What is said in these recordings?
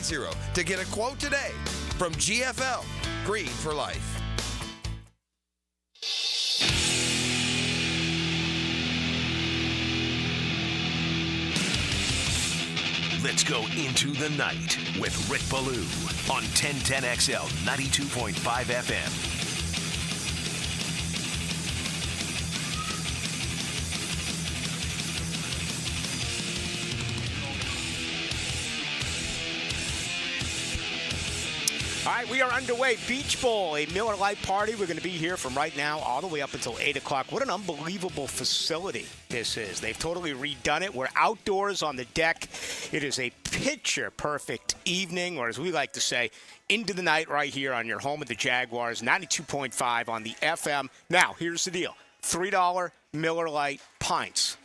to get a quote today from GFL. Green for life. Let's go into the night with Rick Ballou on 1010XL 92.5 FM. All right, we are underway. Beach Bowl, a Miller Lite party. We're going to be here from right now all the way up until 8 o'clock. What an unbelievable facility this is. They've totally redone it. We're outdoors on the deck. It is a picture-perfect evening, or as we like to say, into the night right here on your home of the Jaguars, 92.5 on the FM. Now, here's the deal. $3 Miller Lite pints.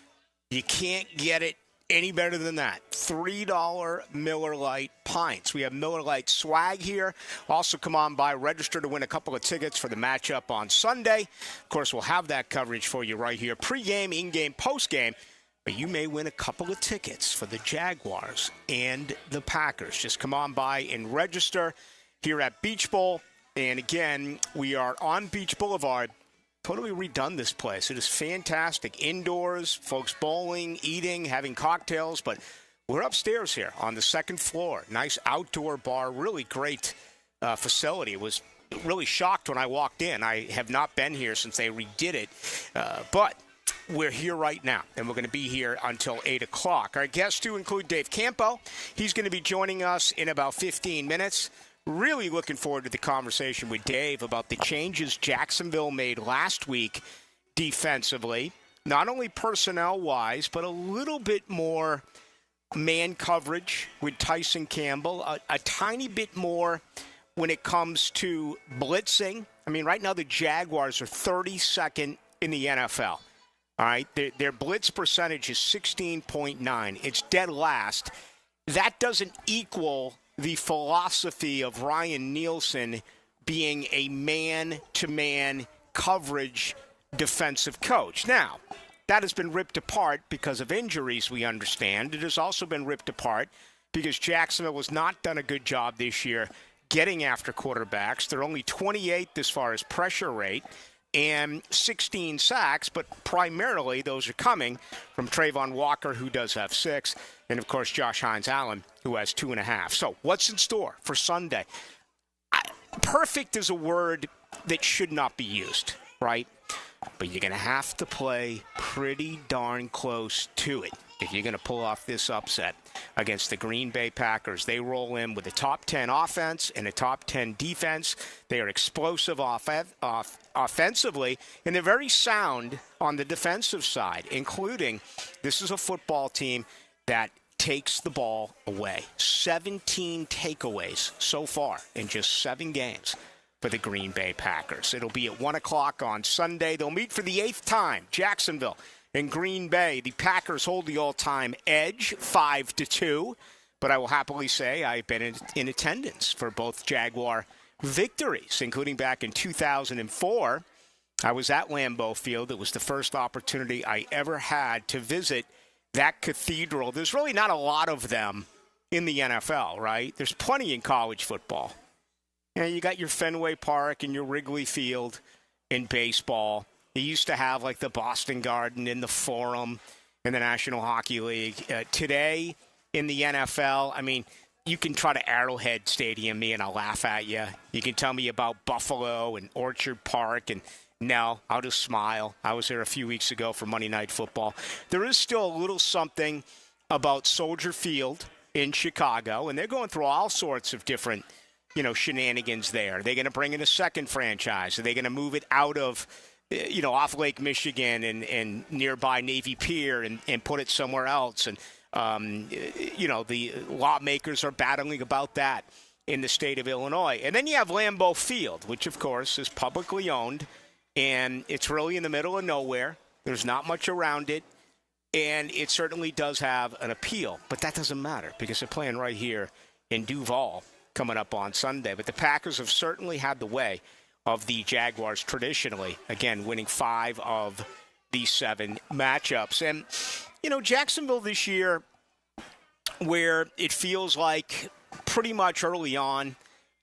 You can't get it any better than that. $3 Miller Lite pints. We have Miller Lite swag here. Also, come on by, register to win a couple of tickets for the matchup on Sunday. Of course, we'll have that coverage for you right here. Pre-game, in-game, post-game. But you may win a couple of tickets for the Jaguars and the Packers. Just come on by and register here at Beach Bowl. And again, we are on Beach Boulevard. Totally redone this place. It is fantastic. Indoors, folks bowling, eating, having cocktails, but we're upstairs here on the second floor. Nice outdoor bar, really great facility. Was really shocked when I walked in. I have not been here since they redid it, but we're here right now, and we're going to be here until 8 o'clock. Our guests do include Dave Campo. He's going to be joining us in about 15 minutes. Really looking forward to the conversation with Dave about the changes Jacksonville made last week defensively, not only personnel-wise, but a little bit more man coverage with Tyson Campbell, a tiny bit more when it comes to blitzing. I mean, right now the Jaguars are 32nd in the NFL. All right, their blitz percentage is 16.9. It's dead last. That doesn't equal the philosophy of Ryan Nielsen being a man-to-man coverage defensive coach. Now, that has been ripped apart because of injuries, we understand. It has also been ripped apart because Jacksonville has not done a good job this year getting after quarterbacks. They're only 28th as far as pressure rate and 16 sacks, but primarily those are coming from Trayvon Walker, who does have 6, and, of course, Josh Hines-Allen, who has 2.5. So what's in store for Sunday? Perfect is a word that should not be used, right? But you're going to have to play pretty darn close to it if you're going to pull off this upset against the Green Bay Packers. They roll in with a top 10 offense and a top 10 defense. They are explosive offensively, and they're very sound on the defensive side, including this is a football team that takes the ball away. 17 takeaways so far in just 7 games for the Green Bay Packers. It'll be at 1 o'clock on Sunday. They'll meet for the 8th time. Jacksonville and Green Bay. The Packers hold the all-time edge, 5-2. But I will happily say I've been in attendance for both Jaguar victories, including back in 2004. I was at Lambeau Field. It was the first opportunity I ever had to visit that cathedral. There's really not a lot of them in the NFL, right? There's plenty in college football. You know, you got your Fenway Park and your Wrigley Field in baseball. You used to have like the Boston Garden and the Forum in the National Hockey League. Today in the NFL, I mean, you can try to Arrowhead Stadium me and I'll laugh at you. You can tell me about Buffalo and Orchard Park, and no, I'll just smile. I was there a few weeks ago for Monday Night Football. There is still a little something about Soldier Field in Chicago, and they're going through all sorts of different, shenanigans there. They're going to bring in a second franchise. Are they going to move it out of, off Lake Michigan and nearby Navy Pier and put it somewhere else? And, the lawmakers are battling about that in the state of Illinois. And then you have Lambeau Field, which, of course, is publicly owned, and it's really in the middle of nowhere. There's not much around it, and it certainly does have an appeal. But that doesn't matter because they're playing right here in Duval coming up on Sunday. But the Packers have certainly had the way of the Jaguars traditionally, again, winning 5 of the 7 matchups. And, Jacksonville this year, where it feels like pretty much early on,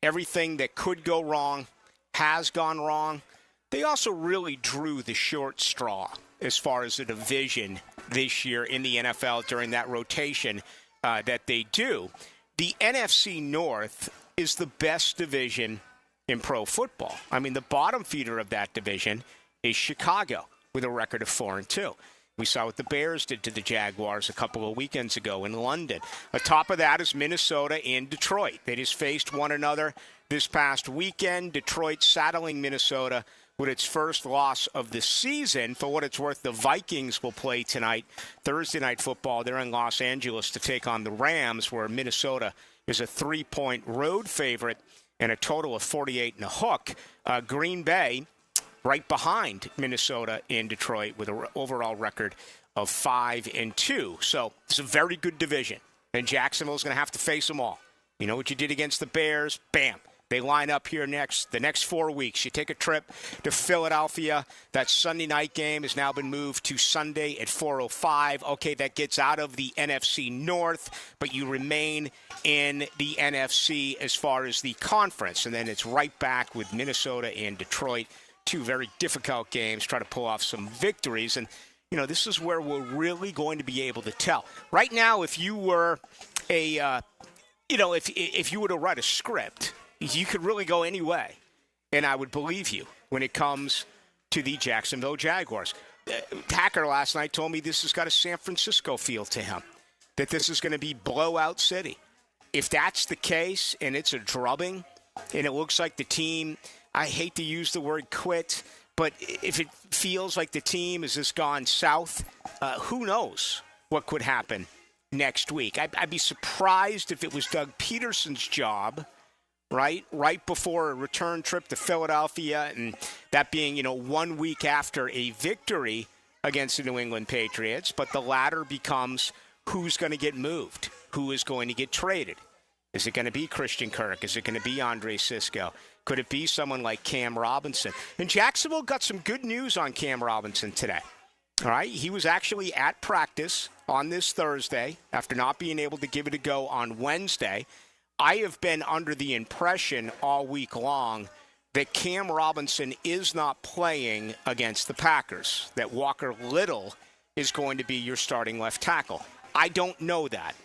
everything that could go wrong has gone wrong. They also really drew the short straw as far as the division this year in the NFL during that rotation that they do. The NFC North is the best division in pro football. I mean, the bottom feeder of that division is Chicago with a record of 4-2. We saw what the Bears did to the Jaguars a couple of weekends ago in London. Atop of that is Minnesota and Detroit. They just faced one another this past weekend. Detroit saddling Minnesota with its first loss of the season. For what it's worth, the Vikings will play tonight, Thursday Night Football. They're in Los Angeles to take on the Rams, where Minnesota is a 3-point road favorite and a total of 48 and a hook. Green Bay right behind Minnesota and Detroit with an overall record of 5-2. So it's a very good division. And Jacksonville's going to have to face them all. You know what you did against the Bears? Bam. They line up here the next 4 weeks. You take a trip to Philadelphia. That Sunday night game has now been moved to Sunday at 4:05. Okay, that gets out of the NFC North, but you remain in the NFC as far as the conference. And then it's right back with Minnesota and Detroit. Two very difficult games. Try to pull off some victories. And, you know, this is where we're really going to be able to tell. Right now, if you were if you were to write a script, you could really go any way, and I would believe you when it comes to the Jacksonville Jaguars. Packer last night told me this has got a San Francisco feel to him, that this is going to be blowout city. If that's the case and it's a drubbing and it looks like the team, I hate to use the word quit, but if it feels like the team has just gone south, who knows what could happen next week. I'd be surprised if it was Doug Peterson's job, right before a return trip to Philadelphia, and that being, 1 week after a victory against the New England Patriots. But the latter becomes who's going to get moved, who is going to get traded. Is it going to be Christian Kirk? Is it going to be Andre Sisco? Could it be someone like Cam Robinson? And Jacksonville got some good news on Cam Robinson today. All right, he was actually at practice on this Thursday after not being able to give it a go on Wednesday. I have been under the impression all week long that Cam Robinson is not playing against the Packers, that Walker Little is going to be your starting left tackle. I don't know that.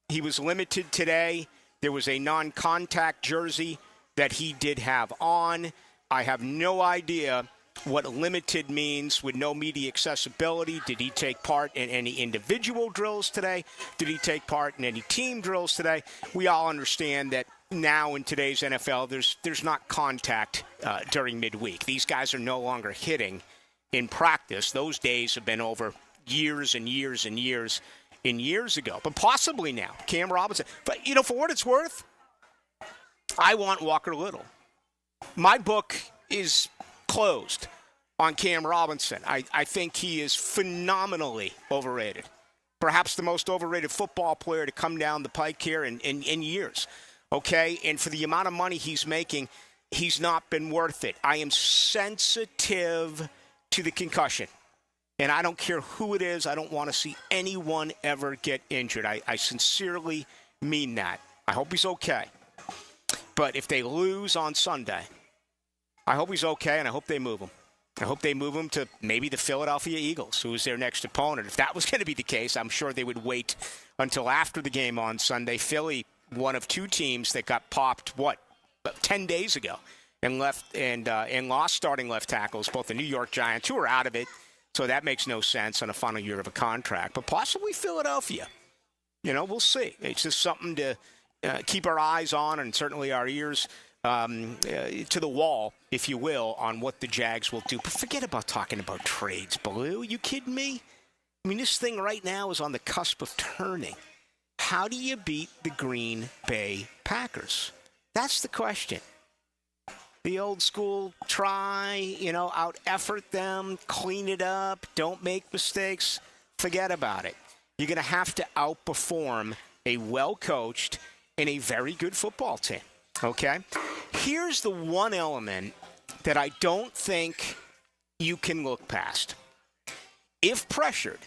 He was limited today. There was a non-contact jersey that he did have on. I have no idea what limited means with no media accessibility. Did he take part in any individual drills today? Did he take part in any team drills today? We all understand that now in today's NFL, there's not contact during midweek. These guys are no longer hitting in practice. Those days have been over years and years and years and years ago. But possibly now, Cam Robinson. But, for what it's worth, I want Walker Little. My book is closed on Cam Robinson. I think he is phenomenally overrated. Perhaps the most overrated football player to come down the pike here in years. Okay? And for the amount of money he's making, he's not been worth it. I am sensitive to the concussion. And I don't care who it is. I don't want to see anyone ever get injured. I sincerely mean that. I hope he's okay. But if they lose on Sunday, I hope he's okay, and I hope they move him. I hope they move him to maybe the Philadelphia Eagles, who is their next opponent. If that was going to be the case, I'm sure they would wait until after the game on Sunday. Philly, one of two teams that got popped, 10 days ago, and lost starting left tackles, both the New York Giants, who are out of it, so that makes no sense on a final year of a contract. But possibly Philadelphia. We'll see. It's just something to keep our eyes on, and certainly our ears to the wall, if you will, on what the Jags will do. But forget about talking about trades, Ballou. You kidding me? I mean, this thing right now is on the cusp of turning. How do you beat the Green Bay Packers? That's the question. The old school try, out-effort them, clean it up, don't make mistakes. Forget about it. You're going to have to outperform a well-coached and a very good football team. Okay? Here's the one element that I don't think you can look past. If pressured,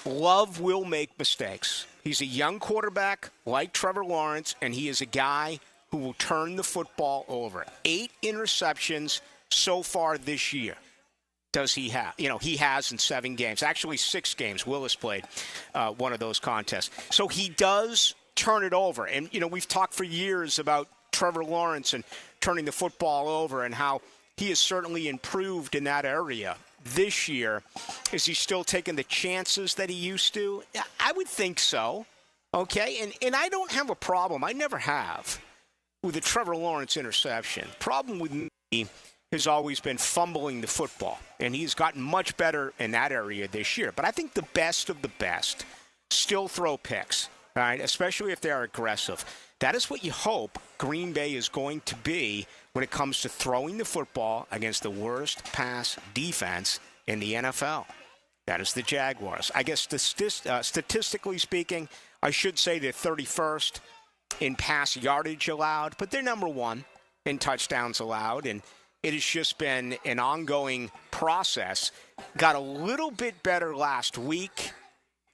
Love will make mistakes. He's a young quarterback like Trevor Lawrence, and he is a guy who will turn the football over. 8 interceptions so far this year. Does he have? He has in 7 games. Actually, 6 games. Willis played one of those contests. So he does turn it over. And, we've talked for years about Trevor Lawrence and turning the football over and how he has certainly improved in that area. This year, is he still taking the chances that he used to? I would think so. Okay? And I don't have a problem. I never have with the Trevor Lawrence interception. Problem with me has always been fumbling the football, and he's gotten much better in that area this year. But I think the best of the best still throw picks, all right, especially if they are aggressive. That is what you hope Green Bay is going to be when it comes to throwing the football against the worst pass defense in the NFL. That is the Jaguars. I guess statistically speaking, I should say they're 31st in pass yardage allowed, but they're number 1 in touchdowns allowed, and it has just been an ongoing process. Got a little bit better last week,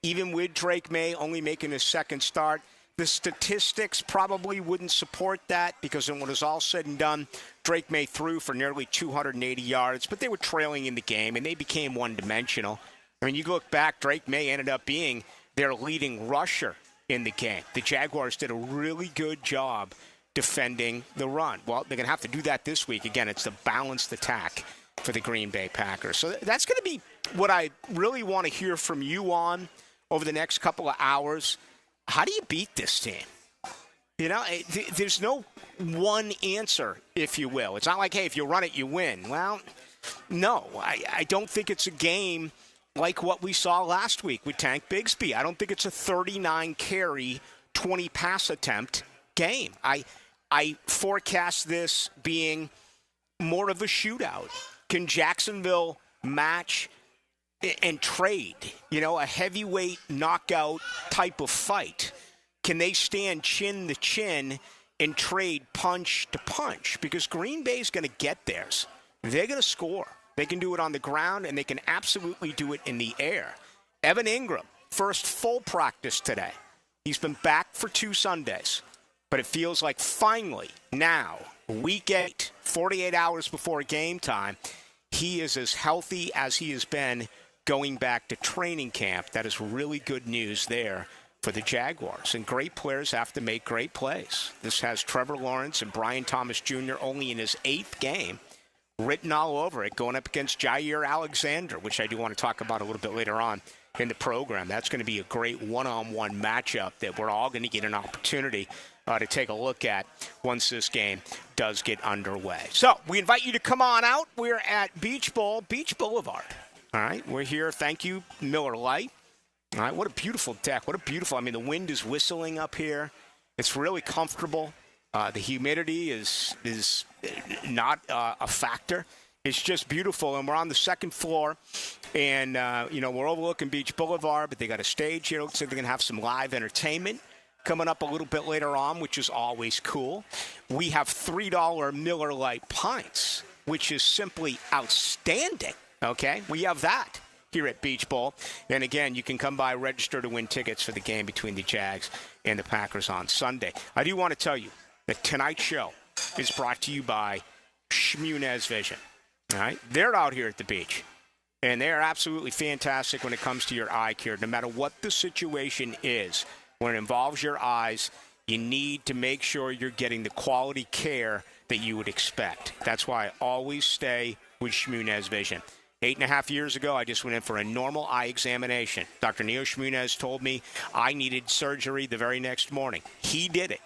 even with Drake May only making his second start. The statistics probably wouldn't support that because when it was all said and done, Drake May threw for nearly 280 yards, but they were trailing in the game, and they became one-dimensional. I mean, you look back, Drake May ended up being their leading rusher in the game. The Jaguars did a really good job defending the run. Well, they're going to have to do that this week. Again, it's the balanced attack for the Green Bay Packers. So that's going to be what I really want to hear from you on over the next couple of hours. How do you beat this team? There's no one answer, if you will. It's not like, hey, if you run it, you win. Well, no, I don't think it's a game like what we saw last week with Tank Bigsby. I don't think it's a 39-carry, 20-pass attempt game. I forecast this being more of a shootout. Can Jacksonville match and trade, a heavyweight knockout type of fight? Can they stand chin to chin and trade punch to punch? Because Green Bay's going to get theirs. They're going to score. They can do it on the ground, and they can absolutely do it in the air. Evan Ingram, first full practice today. He's been back for 2 Sundays. But it feels like finally, now, week 8, 48 hours before game time, he is as healthy as he has been going back to training camp. That is really good news there for the Jaguars. And great players have to make great plays. This has Trevor Lawrence and Brian Thomas Jr. only in his 8th game written all over it, going up against Jair Alexander, which I do want to talk about a little bit later on in the program. That's going to be a great one-on-one matchup that we're all going to get an opportunity to take a look at once this game does get underway. So we invite you to come on out. We're at Beach Boulevard. All right, we're here. Thank you, Miller Lite. All right, what a beautiful deck. The wind is whistling up here. It's really comfortable. The humidity is not a factor. It's just beautiful, and we're on the 2nd floor, and, we're overlooking Beach Boulevard, but they got a stage here. Looks like they're going to have some live entertainment coming up a little bit later on, which is always cool. We have $3 Miller Lite pints, which is simply outstanding, okay? We have that here at Beach Bowl. And, again, you can come by, register to win tickets for the game between the Jags and the Packers on Sunday. I do want to tell you that tonight's show is brought to you by Shmunez Vision. All right? They're out here at the beach, and they are absolutely fantastic when it comes to your eye care, no matter what the situation is. When it involves your eyes, you need to make sure you're getting the quality care that you would expect. That's why I always stay with Shmunez Vision. 8.5 years ago, I just went in for a normal eye examination. Dr. Neo Shmunez told me I needed surgery the very next morning. He did it.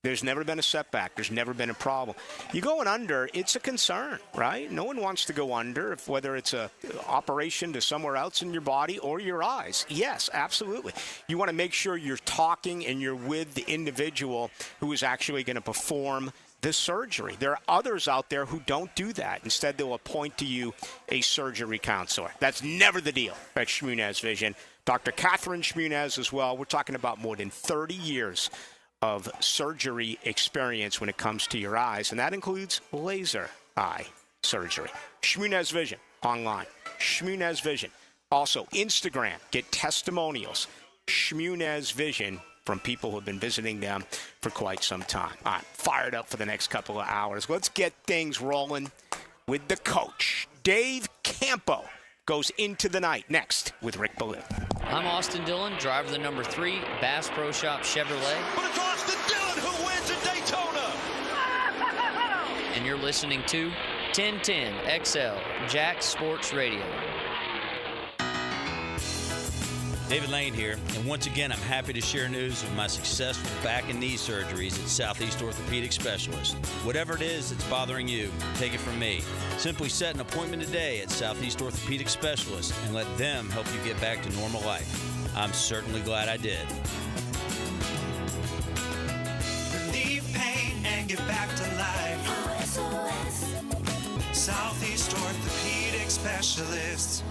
There's never been a setback. There's never been a problem. You going under, it's a concern, right? No one wants to go under, whether it's a operation to somewhere else in your body or your eyes. Yes, absolutely. You want to make sure you're talking and you're with the individual who is actually going to perform the surgery. There are others out there who don't do that. Instead, they'll appoint to you a surgery counselor. That's never the deal at Shmunez Vision. Dr. Catherine Shmunez as well. We're talking about more than 30 years of surgery experience when it comes to your eyes, and that includes laser eye surgery. Shmunez Vision online. Shmunez Vision Also, Instagram, get testimonials. Shmunez Vision from people who have been visiting them for quite some time. All right, fired up for the next couple of hours. Let's get things rolling with the coach. Dave Campo goes into the night next with Rick Ballou. I'm Austin Dillon, driver of the number 3 Bass Pro Shop Chevrolet. But it's Austin Dillon who wins at Daytona. And you're listening to 1010 XL Jack Sports Radio. David Lane here, and once again, I'm happy to share news of my successful back and knee surgeries at Southeast Orthopedic Specialist. Whatever it is that's bothering you, take it from me. Simply set an appointment today at Southeast Orthopedic Specialist and let them help you get back to normal life. I'm certainly glad I did. Relieve pain and get back to life. SOS. Southeast Orthopedic Specialists.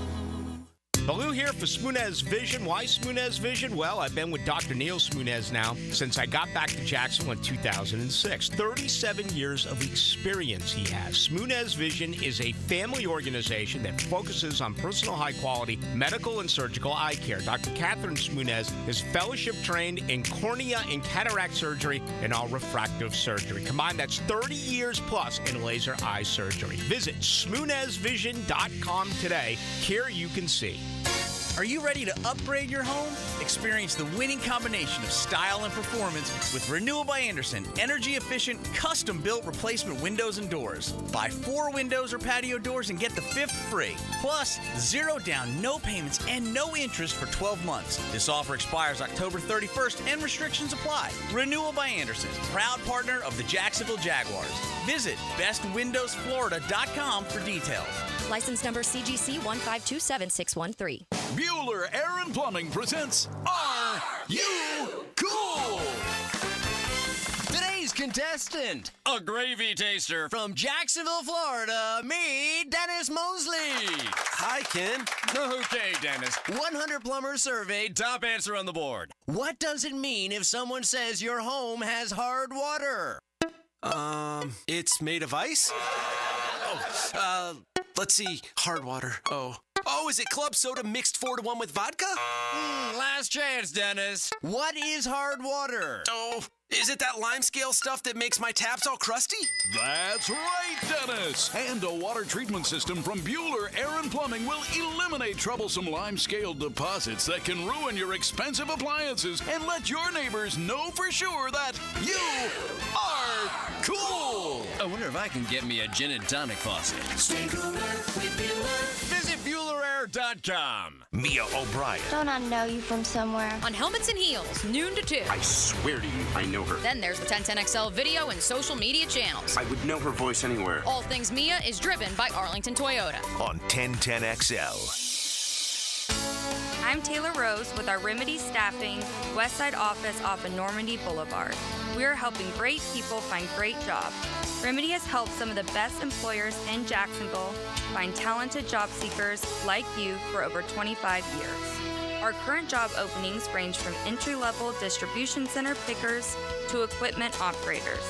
Ballou here for Shmunez Vision. Why Shmunez Vision? Well, I've been with Dr. Neil Shmunez now since I got back to Jacksonville in 2006. 37 years of experience he has. Shmunez Vision is a family organization that focuses on personal high-quality medical and surgical eye care. Dr. Catherine Shmunez is fellowship trained in cornea and cataract surgery and all refractive surgery. Combined, that's 30 years plus in laser eye surgery. Visit shmunezvision.com today. Here you can see. Are you ready to upgrade your home? Experience the winning combination of style and performance with Renewal by Andersen, energy-efficient, custom-built replacement windows and doors. Buy 4 windows or patio doors and get the 5th free. Plus, 0 down, no payments, and no interest for 12 months. This offer expires October 31st and restrictions apply. Renewal by Andersen, proud partner of the Jacksonville Jaguars. Visit bestwindowsflorida.com for details. License number CGC 1527613. Bueller Air and Plumbing presents Are You Cool? Today's contestant, a gravy taster from Jacksonville, Florida, me, Dennis Mosley. Hi, Ken. Okay, Dennis. 100 plumbers surveyed, top answer on the board. What does it mean if someone says your home has hard water? It's made of ice? Let's see. Hard water. Oh, is it club soda mixed 4-to-1 with vodka? Last chance, Dennis. What is hard water? Oh, is it that lime scale stuff that makes my taps all crusty? That's right, Dennis. And a water treatment system from Bueller Air and Plumbing will eliminate troublesome lime scale deposits that can ruin your expensive appliances and let your neighbors know for sure that you are cool. I wonder if I can get me a gin and tonic faucet. Stay cooler with Bueller. Visit BuellerAir.com. Mia O'Brien. Don't I know you from somewhere? On Helmets and Heels, noon to 2. I swear to you, I know her. Then there's the 1010XL video and social media channels. I would know her voice anywhere. All Things Mia is driven by Arlington Toyota. On 1010XL. I'm Taylor Rose with our Remedy Staffing Westside office off of Normandy Boulevard. We are helping great people find great jobs. Remedy has helped some of the best employers in Jacksonville find talented job seekers like you for over 25 years. Our current job openings range from entry-level distribution center pickers to equipment operators.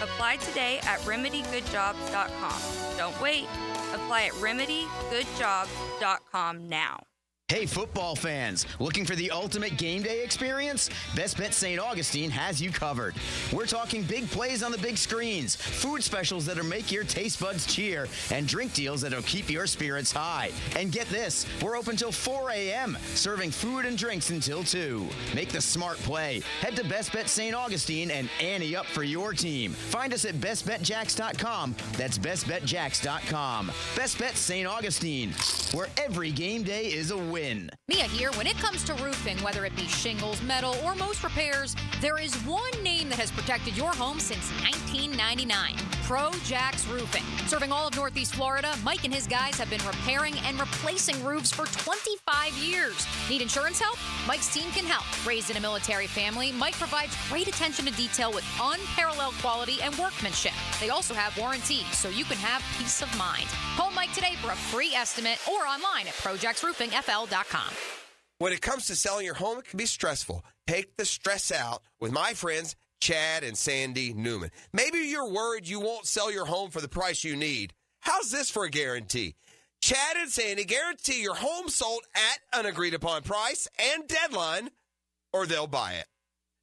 Apply today at remedygoodjobs.com. Don't wait. Apply at remedygoodjobs.com now. Hey, football fans, looking for the ultimate game day experience? Best Bet St. Augustine has you covered. We're talking big plays on the big screens, food specials that'll make your taste buds cheer, and drink deals that'll keep your spirits high. And get this, we're open till 4 a.m., serving food and drinks until 2. Make the smart play. Head to Best Bet St. Augustine and ante up for your team. Find us at bestbetjacks.com. That's bestbetjacks.com. Best Bet St. Augustine, where every game day is a win. Mia here. When it comes to roofing, whether it be shingles, metal, or most repairs, there is one name that has protected your home since 1999. Pro Jax Roofing. Serving all of Northeast Florida, Mike and his guys have been repairing and replacing roofs for 25 years. Need insurance help? Mike's team can help. Raised in a military family, Mike provides great attention to detail with unparalleled quality and workmanship. They also have warranties, so you can have peace of mind. Call Mike today for a free estimate or online at projaxroofingfl.com. When it comes to selling your home, it can be stressful. Take the stress out with my friends, Chad and Sandy Newman. Maybe you're worried you won't sell your home for the price you need. How's this for a guarantee? Chad and Sandy guarantee your home sold at an agreed-upon price and deadline, or they'll buy it.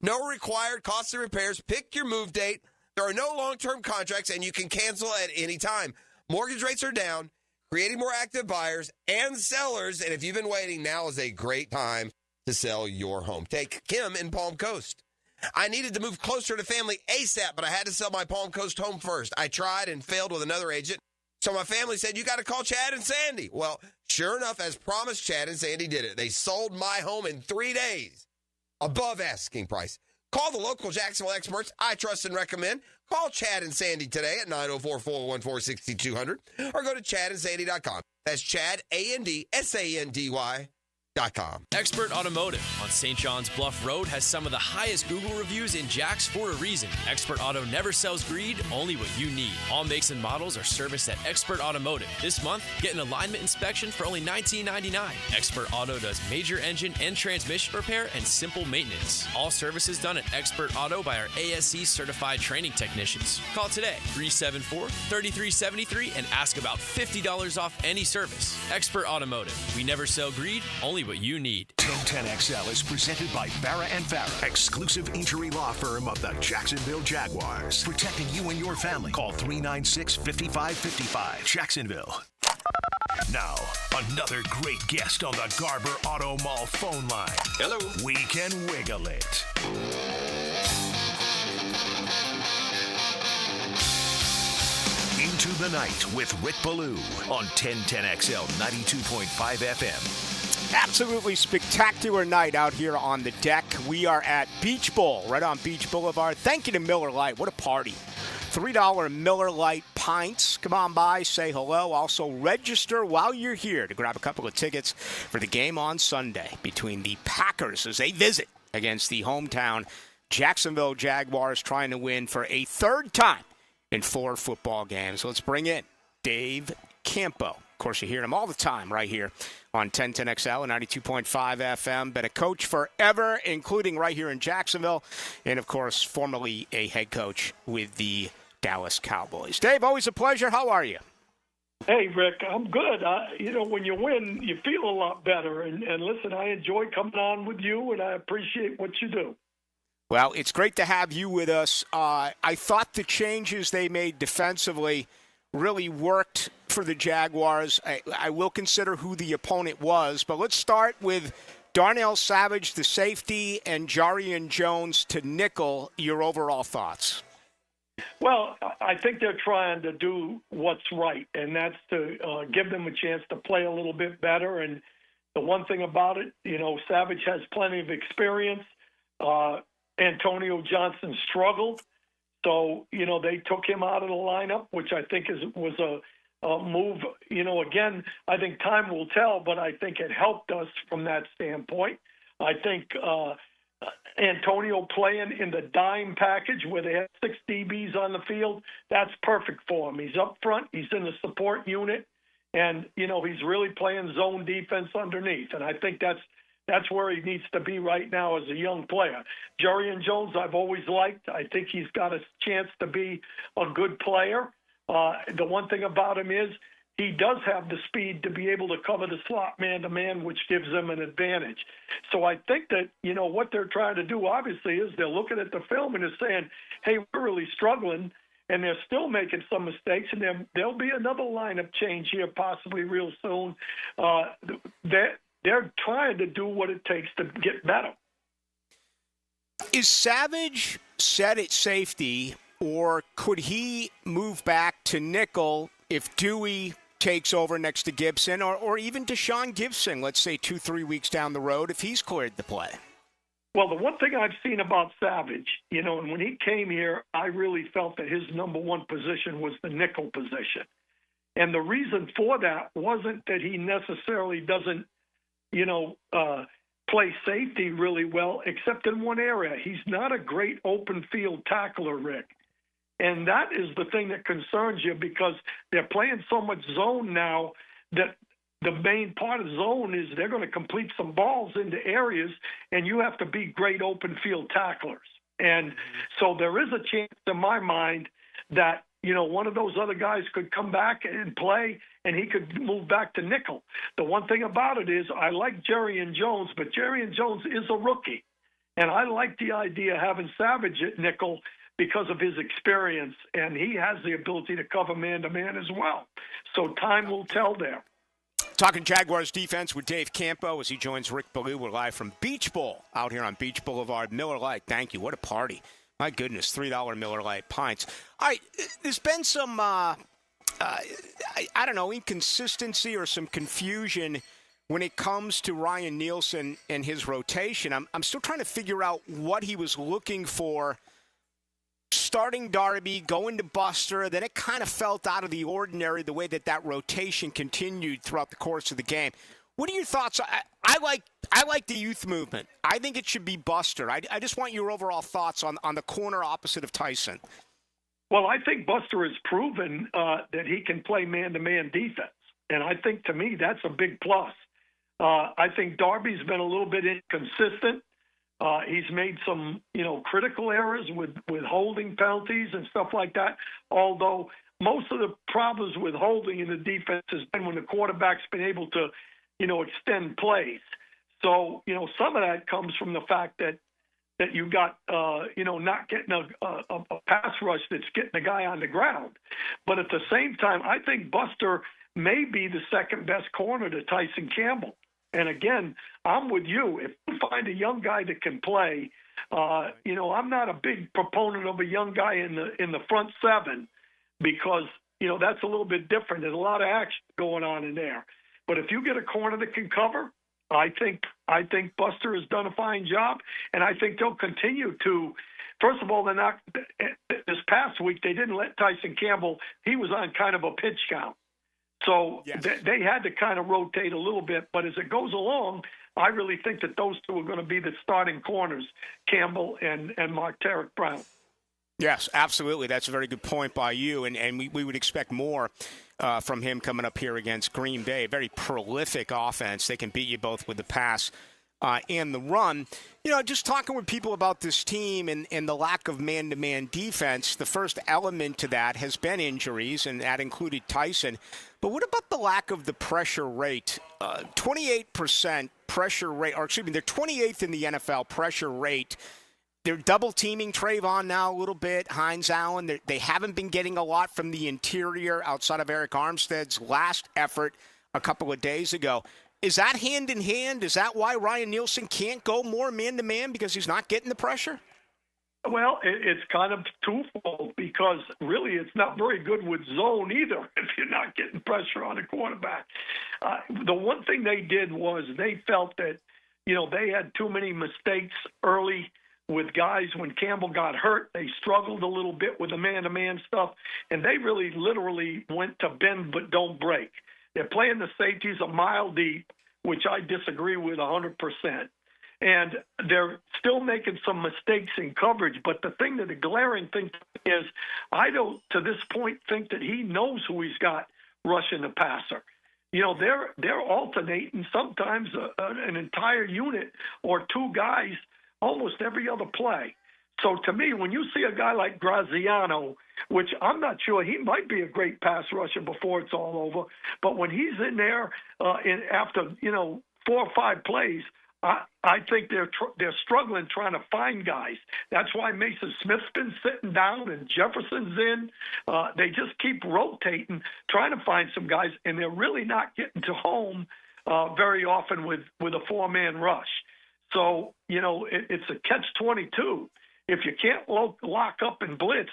No required costly repairs. Pick your move date. There are no long-term contracts, and you can cancel at any time. Mortgage rates are down, creating more active buyers and sellers. And if you've been waiting, now is a great time to sell your home. Take Kim in Palm Coast. I needed to move closer to family ASAP, but I had to sell my Palm Coast home first. I tried and failed with another agent. So my family said, you got to call Chad and Sandy. Well, sure enough, as promised, Chad and Sandy did it. They sold my home in 3 days, above asking price. Call the local Jacksonville experts I trust and recommend. Call Chad and Sandy today at 904-414-6200 or go to chadandsandy.com. That's Chad, ANDSANDY.com. Expert Automotive on St. John's Bluff Road has some of the highest Google reviews in Jacks for a reason. Expert Auto never sells greed, only what you need. All makes and models are serviced at Expert Automotive. This month, get an alignment inspection for only $19.99. Expert Auto does major engine and transmission repair and simple maintenance. All services done at Expert Auto by our ASC certified training technicians. Call today, 374-3373, and ask about $50 off any service. Expert Automotive. We never sell greed, only what you need. 1010XL is presented by Farrah & Farrah, exclusive injury law firm of the Jacksonville Jaguars. Protecting you and your family. Call 396-5555. Jacksonville. Now, another great guest on the Garber Auto Mall phone line. Hello. We can wiggle it. Into the Night with Rick Ballou on 1010XL 92.5 FM. Absolutely spectacular night out here on the deck. We are at Beach Bowl, right on Beach Boulevard. Thank you to Miller Lite. What a party. $3 Miller Lite pints. Come on by, say hello. Also, register while you're here to grab a couple of tickets for the game on Sunday between the Packers as they visit against the hometown Jacksonville Jaguars, trying to win for a third time in 4 football games. Let's bring in Dave Campo. Of course, you hear him all the time right here on 1010XL and 92.5 FM. Been a coach forever, including right here in Jacksonville, and, of course, formerly a head coach with the Dallas Cowboys. Dave, always a pleasure. How are you? Hey, Rick, I'm good. When you win, you feel a lot better. And listen, I enjoy coming on with you, and I appreciate what you do. Well, it's great to have you with us. I thought the changes they made defensively really worked for the Jaguars. I will consider who the opponent was, but let's start with Darnell Savage, the safety, and Jarian Jones to nickel. Your overall thoughts? Well, I think they're trying to do what's right, and that's to give them a chance to play a little bit better. And the one thing about it, Savage has plenty of experience. Antonio Johnson struggled. So, they took him out of the lineup, which I think was a move. Again, I think time will tell, but I think it helped us from that standpoint. I think Antonio playing in the dime package where they have 6 DBs on the field, that's perfect for him. He's up front. He's in the support unit. And, he's really playing zone defense underneath. And I think that's where he needs to be right now as a young player. Jarian Jones, I've always liked. I think he's got a chance to be a good player. The one thing about him is he does have the speed to be able to cover the slot man-to-man, which gives them an advantage. So I think that, what they're trying to do, obviously, is they're looking at the film and they're saying, hey, we're really struggling, and they're still making some mistakes, and there'll be another lineup change here possibly real soon. They're trying to do what it takes to get better. Is Savage set at safety, or could he move back to nickel if Dewey takes over next to Gibson, or even Deshaun Gibson, let's say 2-3 weeks down the road, if he's cleared to play? Well, the one thing I've seen about Savage, and when he came here, I really felt that his number one position was the nickel position. And the reason for that wasn't that he necessarily doesn't play safety really well, except in one area. He's not a great open field tackler, Rick. And that is the thing that concerns you, because they're playing so much zone now that the main part of zone is they're going to complete some balls into areas, and you have to be great open field tacklers. And so there is a chance in my mind that one of those other guys could come back and play, and he could move back to nickel. The one thing about it is I like Jerrion Jones, but Jerrion Jones is a rookie. And I like the idea of having Savage at nickel because of his experience, and he has the ability to cover man-to-man as well. So time will tell there. Talking Jaguars defense with Dave Campo as he joins Rick Ballou. We're live from Beach Bowl out here on Beach Boulevard. Miller Lite, thank you. What a party. My goodness, $3 Miller Lite pints. All right, there's been some, I don't know, inconsistency or some confusion when it comes to Ryan Nielsen and his rotation. I'm still trying to figure out what he was looking for. Starting Darby, going to Buster, then it kind of felt out of the ordinary the way that rotation continued throughout the course of the game. What are your thoughts? I like the youth movement. I think it should be Buster. I just want your overall thoughts on the corner opposite of Tyson. Well, I think Buster has proven that he can play man-to-man defense, and I think to me that's a big plus. I think Darby's been a little bit inconsistent. He's made some, critical errors with holding penalties and stuff like that, although most of the problems with holding in the defense has been when the quarterback's been able to, extend plays. So, some of that comes from the fact that you got, not getting a pass rush that's getting the guy on the ground. But at the same time, I think Buster may be the second best corner to Tyson Campbell. And again, I'm with you. If you find a young guy that can play, I'm not a big proponent of a young guy in the front seven because, that's a little bit different. There's a lot of action going on in there. But if you get a corner that can cover, I think Buster has done a fine job, and I think they'll continue to. First of all, this past week they didn't let Tyson Campbell. He was on kind of a pitch count. So yes. They had to kind of rotate a little bit, but as it goes along, I really think that those two are going to be the starting corners, Campbell and Marterick Brown. Yes, absolutely. That's a very good point by you, and we would expect more from him coming up here against Green Bay. Very prolific offense. They can beat you both with the pass and the run. Just talking with people about this team and the lack of man-to-man defense, the first element to that has been injuries, and that included Tyson. But what about the lack of the pressure rate? 28% pressure rate, or excuse me, they're 28th in the NFL pressure rate. They're double-teaming Trayvon now a little bit, Hines Allen. They haven't been getting a lot from the interior outside of Eric Armstead's last effort a couple of days ago. Is that hand in hand? Is that why Ryan Nielsen can't go more man-to-man because he's not getting the pressure? Well, it's kind of twofold because really it's not very good with zone either if you're not getting pressure on a quarterback. The one thing they did was they felt that, they had too many mistakes early with guys. When Campbell got hurt, they struggled a little bit with the man-to-man stuff, and they really literally went to bend but don't break. They're playing the safeties a mile deep, which I disagree with 100%. And they're still making some mistakes in coverage. But the glaring thing is I don't, to this point, think that he knows who he's got rushing the passer. They're alternating sometimes an entire unit or two guys almost every other play. So to me, when you see a guy like Graziano, which I'm not sure, he might be a great pass rusher before it's all over, but when he's in there after 4 or 5 plays, I think they're struggling trying to find guys. That's why Mason Smith's been sitting down and Jefferson's in. They just keep rotating, trying to find some guys, and they're really not getting to home very often with a 4-man rush. So, it's a catch-22. If you can't lock up and blitz,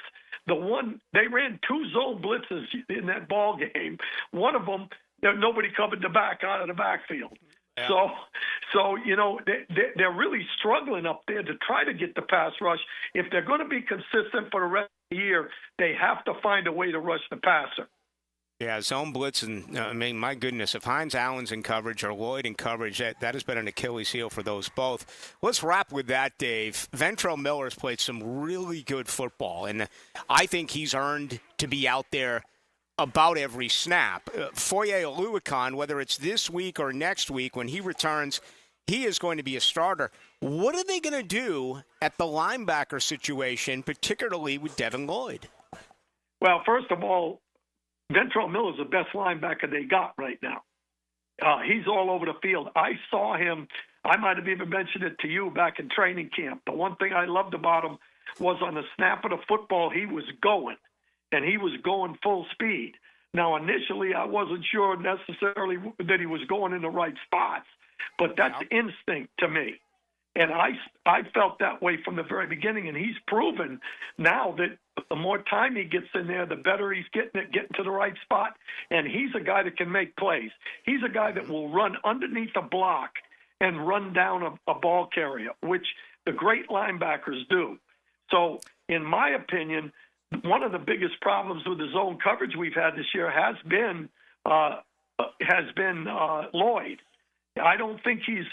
they ran 2 zone blitzes in that ball game. One of them, nobody covered the back out of the backfield. Yeah. So they're really struggling up there to try to get the pass rush. If they're going to be consistent for the rest of the year, they have to find a way to rush the passer. Yeah, zone blitz, and my goodness, if Hines Allen's in coverage or Lloyd in coverage, that has been an Achilles heel for those both. Let's wrap with that, Dave. Ventrell Miller's played some really good football, and I think he's earned to be out there about every snap. Foye Oluokun, whether it's this week or next week when he returns, he is going to be a starter. What are they going to do at the linebacker situation, particularly with Devin Lloyd? Well, first of all, Ventrell Miller's the best linebacker they got right now. He's all over the field. I saw him. I might have even mentioned it to you back in training camp. The one thing I loved about him was on the snap of the football, he was going, and he was going full speed. Now, initially, I wasn't sure necessarily that he was going in the right spots, but that's instinct to me. And I felt that way from the very beginning, and he's proven now that the more time he gets in there, the better he's getting to the right spot, and he's a guy that can make plays. He's a guy that will run underneath a block and run down a ball carrier, which the great linebackers do. So, in my opinion, one of the biggest problems with the zone coverage we've had this year has been Lloyd. I don't think he's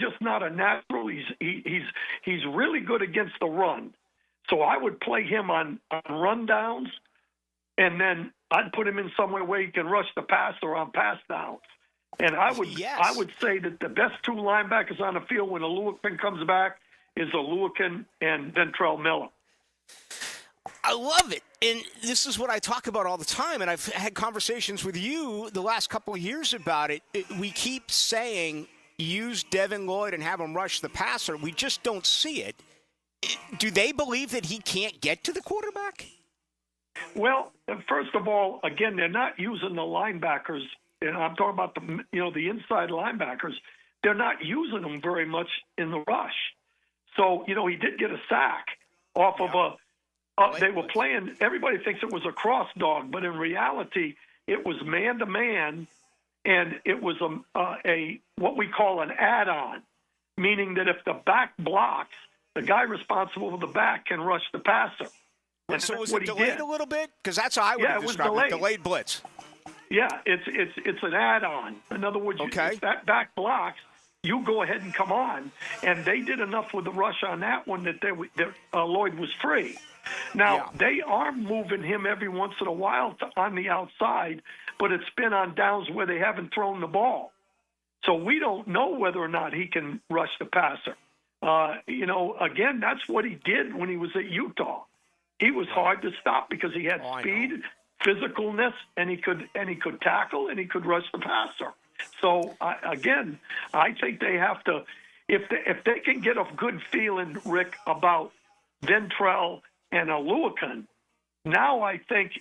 just not a natural. He's really good against the run. So I would play him on run downs, and then I'd put him in somewhere where he can rush the passer on pass downs. And I would say that the best two linebackers on the field when Aluakin comes back is Aluakin and Ventrell Miller. I love it. And this is what I talk about all the time, and I've had conversations with you the last couple of years about it. We keep saying use Devin Lloyd and have him rush the passer. We just don't see it. Do they believe that he can't get to the quarterback? Well, first of all, again, they're not using the linebackers, and I'm talking about the inside linebackers. They're not using them very much in the rush. So, he did get a sack off of a they were playing, everybody thinks it was a cross dog, but in reality, it was man-to-man, and it was a what we call an add-on, meaning that if the back blocks, the guy responsible for the back can rush the passer. And so was it delayed a little bit? Because that's how I would have described it, delayed blitz. Yeah, it's an add-on. In other words, if that back blocks, you go ahead and come on. And they did enough with the rush on that one that Lloyd was free. Now, they are moving him every once in a while on the outside, but it's been on downs where they haven't thrown the ball. So we don't know whether or not he can rush the passer. Again, that's what he did when he was at Utah. He was hard to stop because he had speed, physicalness, and he could tackle and he could rush the passer. So, I think they have to, if they can get a good feeling, Rick, about Ventrell and Aluakin, now I think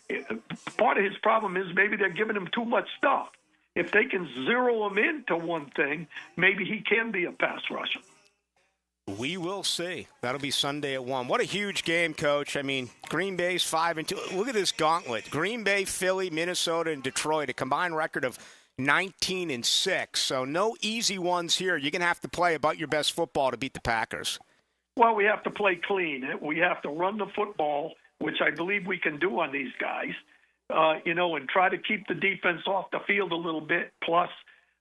part of his problem is maybe they're giving him too much stuff. If they can zero him into one thing, maybe he can be a pass rusher. We will see. That'll be Sunday at 1. What a huge game, Coach. I mean, Green Bay's 5-2. Look at this gauntlet. Green Bay, Philly, Minnesota, and Detroit, a combined record of 19-6. So no easy ones here. You're going to have to play about your best football to beat the Packers. Well, we have to play clean. We have to run the football, which I believe we can do on these guys, and try to keep the defense off the field a little bit. Plus,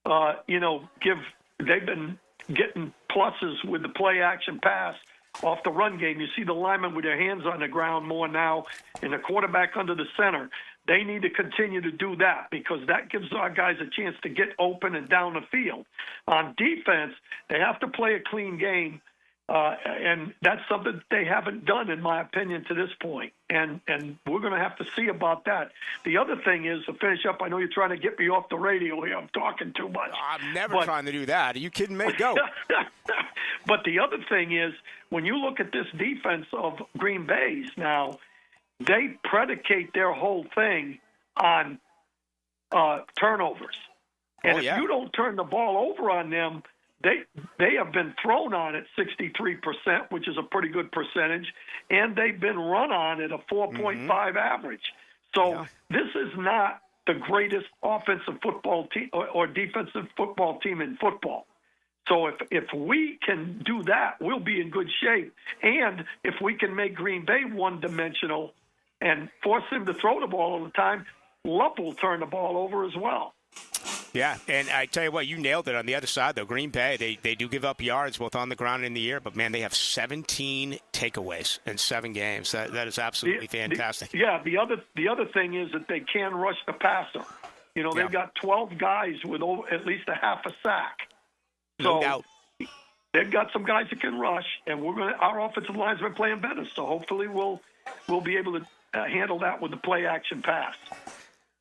they've been getting pluses with the play-action pass off the run game. You see the linemen with their hands on the ground more now and the quarterback under the center. They need to continue to do that because that gives our guys a chance to get open and down the field. On defense, they have to play a clean game. And that's something that they haven't done, in my opinion, to this point. And we're going to have to see about that. The other thing is, to finish up, I know you're trying to get me off the radio here. I'm talking too much. I'm never trying to do that. Are you kidding me? Go. But the other thing is, when you look at this defense of Green Bay's now, they predicate their whole thing on turnovers. And if you don't turn the ball over on them, they have been thrown on at 63%, which is a pretty good percentage, and they've been run on at a 4.5 average. So this is not the greatest offensive football team or defensive football team in football. So if we can do that, we'll be in good shape. And if we can make Green Bay one-dimensional and force them to throw the ball all the time, Lupp will turn the ball over as well. Yeah, and I tell you what, you nailed it on the other side, though. Green Bay, they do give up yards both on the ground and in the air, but, man, they have 17 takeaways in 7 games. That is absolutely fantastic. The other thing is that they can rush the passer. They've got 12 guys with at least a half a sack. No doubt. They've got some guys that can rush, and our offensive line's been playing better, so hopefully we'll be able to handle that with the play-action pass.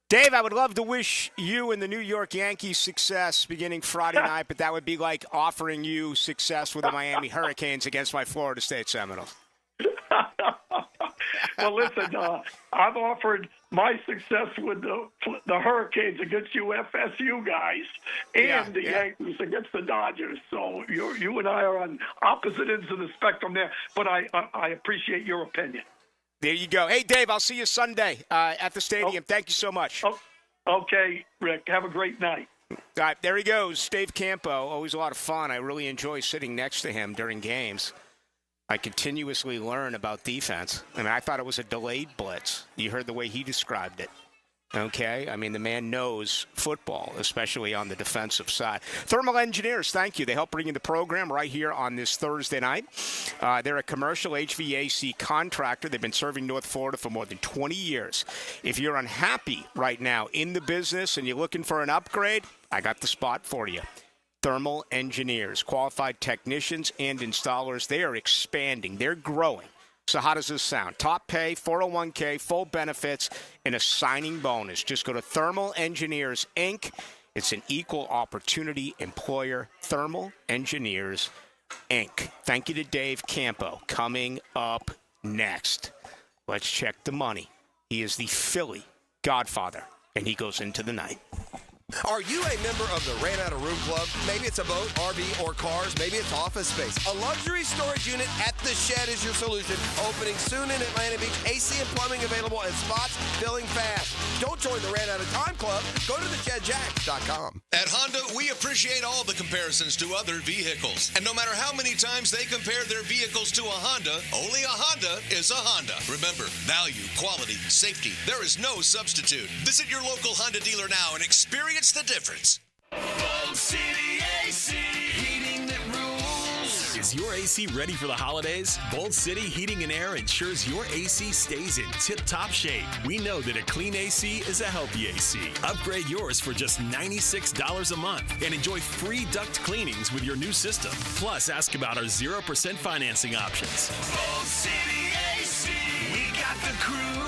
Dave, I would love to wish you and the New York Yankees success beginning Friday night, but that would be like offering you success with the Miami Hurricanes against my Florida State Seminoles. Well, listen, I've offered my success with the Hurricanes against you FSU guys and the Yankees against the Dodgers. So you and I are on opposite ends of the spectrum there, but I appreciate your opinion. There you go. Hey, Dave, I'll see you Sunday at the stadium. Thank you so much. Okay, Rick. Have a great night. All right, there he goes, Dave Campo. Always a lot of fun. I really enjoy sitting next to him during games. I continuously learn about defense. I mean, I thought it was a delayed blitz. You heard the way he described it. Okay? I mean, the man knows football, especially on the defensive side. Thermal Engineers, thank you. They help bring you the program right here on this Thursday night. They're a commercial HVAC contractor. They've been serving North Florida for more than 20 years. If you're unhappy right now in the business and you're looking for an upgrade, I got the spot for you. Thermal Engineers, qualified technicians and installers. They are expanding. They're growing. So how does this sound? Top pay, 401k, full benefits, and a signing bonus. Just go to Thermal Engineers, Inc. It's an equal opportunity employer. Thermal Engineers, Inc. Thank you to Dave Campo. Coming up next, let's check the money. He is the Philly Godfather, and he goes into the night. Are you a member of the Ran Out of Room Club? Maybe it's a boat, RV, or cars. Maybe it's office space. A luxury storage unit at the Shed is your solution. Opening soon in Atlanta Beach. AC and plumbing available and spots filling fast. Don't join the Ran Out of Time Club. Go to theshedjack.com. At Honda, we appreciate all the comparisons to other vehicles. And no matter how many times they compare their vehicles to a Honda, only a Honda is a Honda. Remember, value, quality, safety. There is no substitute. Visit your local Honda dealer now and experience the difference. Bold City AC, heating that rules. Is your AC ready for the holidays? Bold City Heating and Air ensures your AC stays in tip-top shape. We know that a clean AC is a healthy AC. Upgrade yours for just $96 a month and enjoy free duct cleanings with your new system. Plus, ask about our 0% financing options. Bold City AC, we got the crew.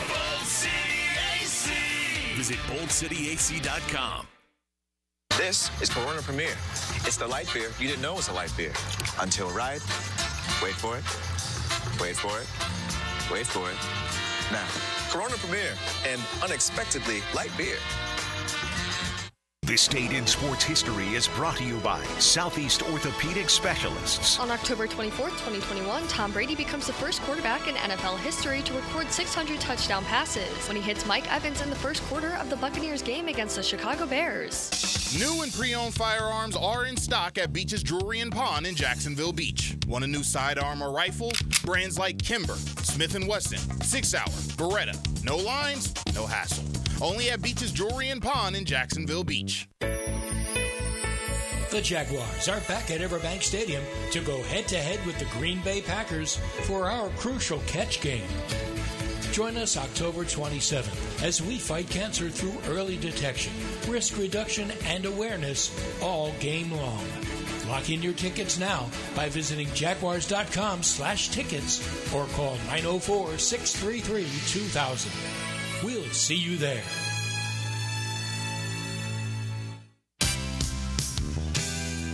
Bold City AC. Visit boldcityac.com. This is Corona Premier. It's the light beer you didn't know was a light beer. Until right. Wait for it. Wait for it. Wait for it. Now, Corona Premier, an unexpectedly light beer. This date in sports history is brought to you by Southeast Orthopedic Specialists. On October 24th, 2021, Tom Brady becomes the first quarterback in NFL history to record 600 touchdown passes when he hits Mike Evans in the first quarter of the Buccaneers game against the Chicago Bears. New and pre-owned firearms are in stock at Beach's Jewelry and Pawn in Jacksonville Beach. Want a new sidearm or rifle? Brands like Kimber, Smith & Wesson, 6 Hour, Beretta. No lines, no hassle. Only at Beach's Jewelry and Pawn in Jacksonville Beach. The Jaguars are back at Everbank Stadium to go head-to-head with the Green Bay Packers for our crucial catch game. Join us October 27th as we fight cancer through early detection, risk reduction, and awareness all game long. Lock in your tickets now by visiting jaguars.com/tickets or call 904-633-2000. We'll see you there.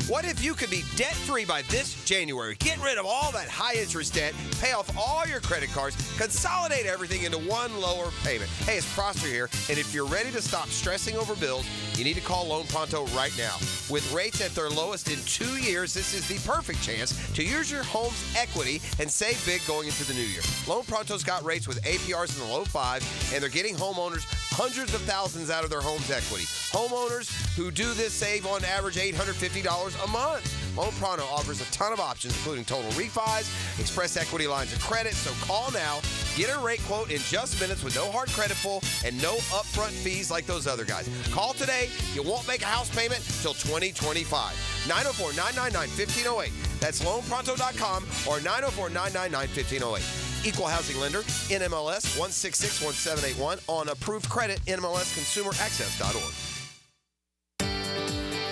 What if you could be debt-free by this January? Get rid of all that high-interest debt, pay off all your credit cards, consolidate everything into one lower payment. Hey, it's Prosper here, and if you're ready to stop stressing over bills, you need to call Loan Pronto right now. With rates at their lowest in 2 years, this is the perfect chance to use your home's equity and save big going into the new year. Loan Pronto's got rates with APRs in the low 5s, and they're getting homeowners hundreds of thousands out of their home's equity. Homeowners who do this save on average $850 a month. Loan Pronto offers a ton of options, including total refis, express equity lines of credit. So call now, get a rate quote in just minutes with no hard credit pull and no upfront fees like those other guys. Call today. You won't make a house payment till 2025. 904-999-1508. That's loanpronto.com or 904-999-1508. Equal housing lender, NMLS 1661781 on approved credit, NMLSconsumeraccess.org.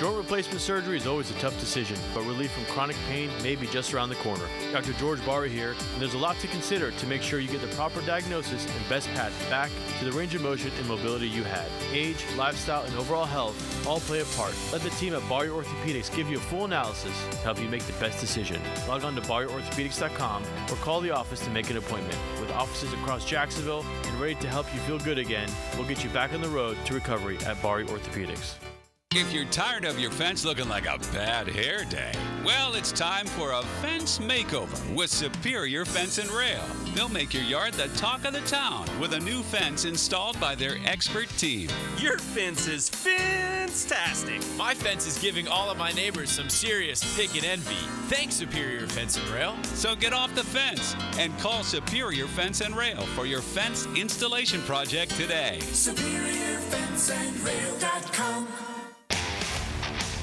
Joint replacement surgery is always a tough decision, but relief from chronic pain may be just around the corner. Dr. George Barra here, and there's a lot to consider to make sure you get the proper diagnosis and best path back to the range of motion and mobility you had. Age, lifestyle, and overall health all play a part. Let the team at Barra Orthopedics give you a full analysis to help you make the best decision. Log on to barriorthopedics.com or call the office to make an appointment. With offices across Jacksonville and ready to help you feel good again, we'll get you back on the road to recovery at Barra Orthopedics. If you're tired of your fence looking like a bad hair day, well, it's time for a fence makeover with Superior Fence and Rail. They'll make your yard the talk of the town with a new fence installed by their expert team. Your fence is fantastic. My fence is giving all of my neighbors some serious pick and envy. Thanks, Superior Fence and Rail. So get off the fence and call Superior Fence and Rail for your fence installation project today. SuperiorFenceandRail.com.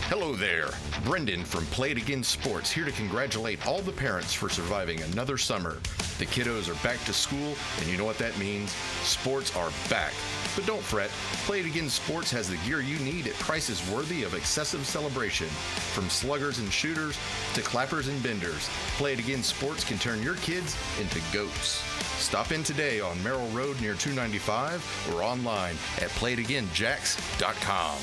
Hello there. Brendan from Play It Again Sports here to congratulate all the parents for surviving another summer. The kiddos are back to school, and you know what that means? Sports are back. But don't fret. Play It Again Sports has the gear you need at prices worthy of excessive celebration. From sluggers and shooters to clappers and benders, Play It Again Sports can turn your kids into goats. Stop in today on Merrill Road near 295 or online at playitagainjacks.com.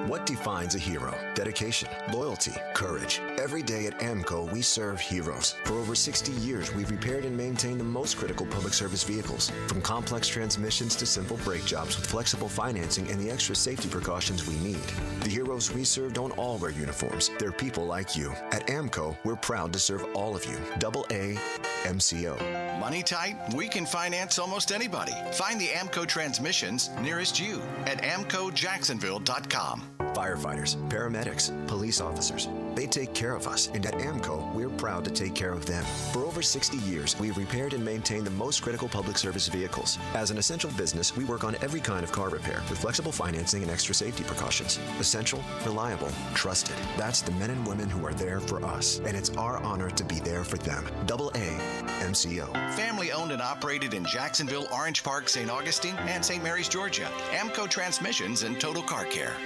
What defines a hero? Dedication, loyalty, courage. Every day at AMCO, we serve heroes. For over 60 years, we've repaired and maintained the most critical public service vehicles. From complex transmissions to simple brake jobs with flexible financing and the extra safety precautions we need. The heroes we serve don't all wear uniforms. They're people like you. At AMCO, we're proud to serve all of you. AA MCO. Money tight? We can finance almost anybody. Find the AMCO transmissions nearest you at amcojacksonville.com. Firefighters, paramedics, police officers, they take care of us, and at AMCO, we're proud to take care of them. For over 60 years, we've repaired and maintained the most critical public service vehicles. As an essential business, we work on every kind of car repair with flexible financing and extra safety precautions. Essential, reliable, trusted. That's the men and women who are there for us, and it's our honor to be there for them. AA MCO. Family owned and operated in Jacksonville, Orange Park, St. Augustine, and St. Mary's, Georgia. AMCO Transmissions and Total Car Care.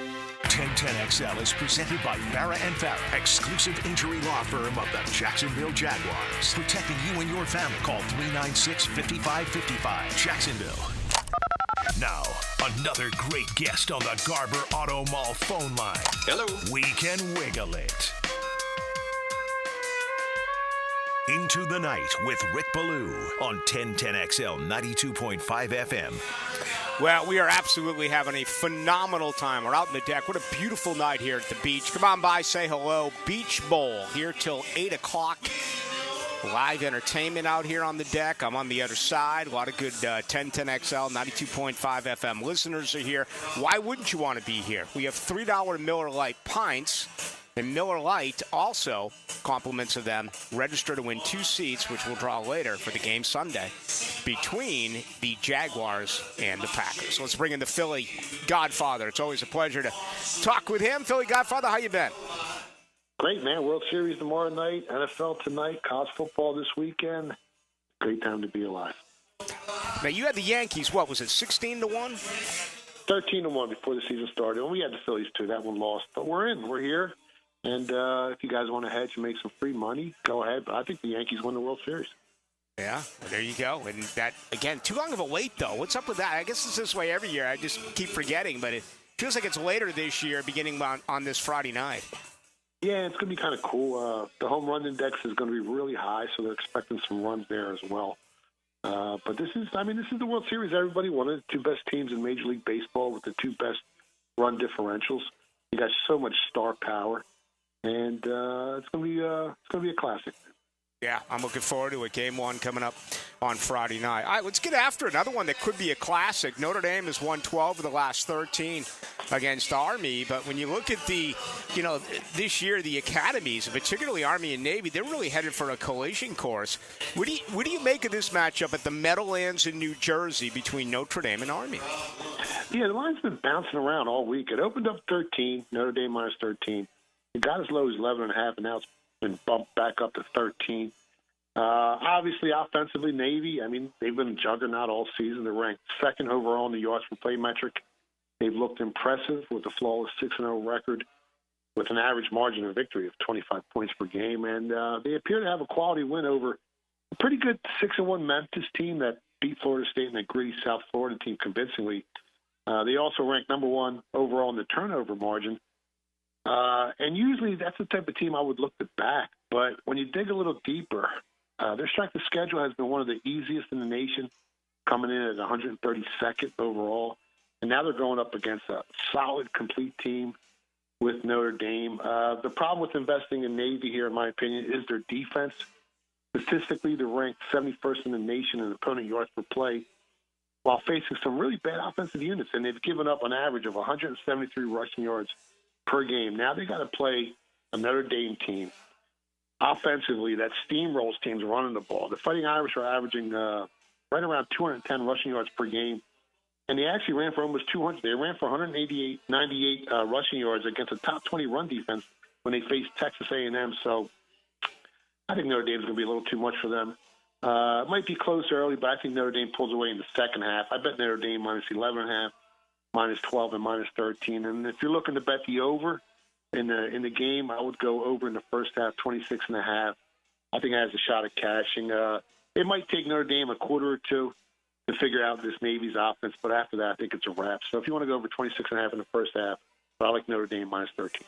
1010XL is presented by Farrah & Farrah, exclusive injury law firm of the Jacksonville Jaguars. Protecting you and your family. Call 396-5555. Jacksonville. Now, another great guest on the Garber Auto Mall phone line. Hello. We can wiggle it. Into the Night with Rick Ballou on 1010XL 92.5 FM. Well, we are absolutely having a phenomenal time. We're out in the deck. What a beautiful night here at the beach. Come on by, say hello. Beach Bowl here till 8 o'clock. Live entertainment out here on the deck. I'm on the other side. A lot of good 1010XL, 92.5 FM listeners are here. Why wouldn't you want to be here? We have $3 Miller Lite pints. And Miller Lite also, compliments of them, register to win 2 seats, which we'll draw later for the game Sunday, between the Jaguars and the Packers. So let's bring in the Philly Godfather. It's always a pleasure to talk with him. Philly Godfather, how you been? Great, man. World Series tomorrow night, NFL tonight, college football this weekend. Great time to be alive. Now, you had the Yankees, what was it, 16-1? 13-1 before the season started. And we had the Phillies, too. That one lost. But we're in. We're here. And if you guys want to hedge and make some free money, go ahead. But I think the Yankees win the World Series. Yeah, well, there you go. And that, again, too long of a wait, though. What's up with that? I guess it's this way every year. I just keep forgetting. But it feels like it's later this year, beginning on this Friday night. Yeah, it's going to be kind of cool. The home run index is going to be really high, so they're expecting some runs there as well. But this is the World Series. Everybody wanted the 2 best teams in Major League Baseball with the 2 best run differentials. You got so much star power. And it's gonna be a classic. Yeah, I'm looking forward to it. Game 1 coming up on Friday night. All right, let's get after another one that could be a classic. Notre Dame has won 12 of the last 13 against Army. But when you look at this year, the academies, particularly Army and Navy, they're really headed for a collision course. What do you make of this matchup at the Meadowlands in New Jersey between Notre Dame and Army? Yeah, the line's been bouncing around all week. It opened up 13, Notre Dame minus 13. It got as low as 11.5, and now it's been bumped back up to 13. Obviously, offensively, Navy, they've been a juggernaut all season. They're ranked 2nd overall in the yards per play metric. They've looked impressive with a flawless 6-0 record. with an average margin of victory of 25 points per game. And they appear to have a quality win over a pretty good 6-1 Memphis team that beat Florida State and that gritty South Florida team convincingly. They also rank number 1 overall in the turnover margin. And usually that's the type of team I would look to back. But when you dig a little deeper, their strength of schedule has been one of the easiest in the nation, coming in at 132nd overall. And now they're going up against a solid, complete team with Notre Dame. The problem with investing in Navy here, in my opinion, is their defense. Statistically, they're ranked 71st in the nation in opponent yards per play, while facing some really bad offensive units. And they've given up an average of 173 rushing yards per game. Now they got to play a Notre Dame team offensively that steamrolls teams running the ball. The Fighting Irish are averaging right around 210 rushing yards per game, and they actually ran for almost 200. They ran for 98 rushing yards against a top 20 run defense when they faced Texas A&M. So I think Notre Dame's going to be a little too much for them. It might be close early, but I think Notre Dame pulls away in the second half. I bet Notre Dame minus 11.5, minus 12, and minus 13. And if you're looking to bet the over in the game, I would go over in the first half, 26.5. I think it has a shot at cashing. It might take Notre Dame a quarter or two to figure out this Navy's offense, but after that, I think it's a wrap. So if you want to go over 26.5 in the first half, I like Notre Dame minus 13.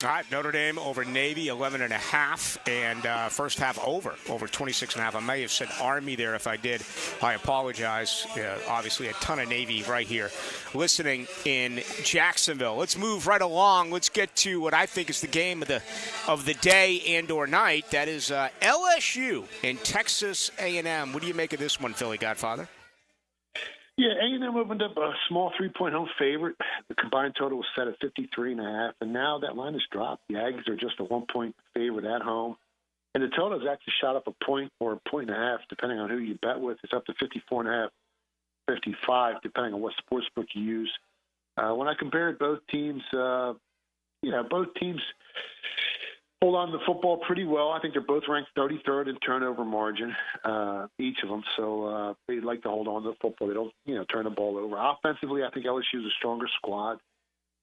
All right, Notre Dame over Navy, 11.5, and first half over 26.5. I may have said Army there. If I did, I apologize. Obviously, a ton of Navy right here listening in Jacksonville. Let's move right along. Let's get to what I think is the game of the day and or night. That is LSU and Texas A&M. What do you make of this one, Philly Godfather? Yeah, A&M opened up a small 3-point home favorite. The combined total was set at 53.5, and now that line has dropped. The Aggies are just a 1-point favorite at home, and the total has actually shot up a point or a 1.5, depending on who you bet with. It's up to 54.5, 55, depending on what sportsbook you use. When I compared both teams, both teams hold on to the football pretty well. I think they're both ranked 33rd in turnover margin, each of them. So they like to hold on to the football. They don't, turn the ball over. Offensively, I think LSU is a stronger squad.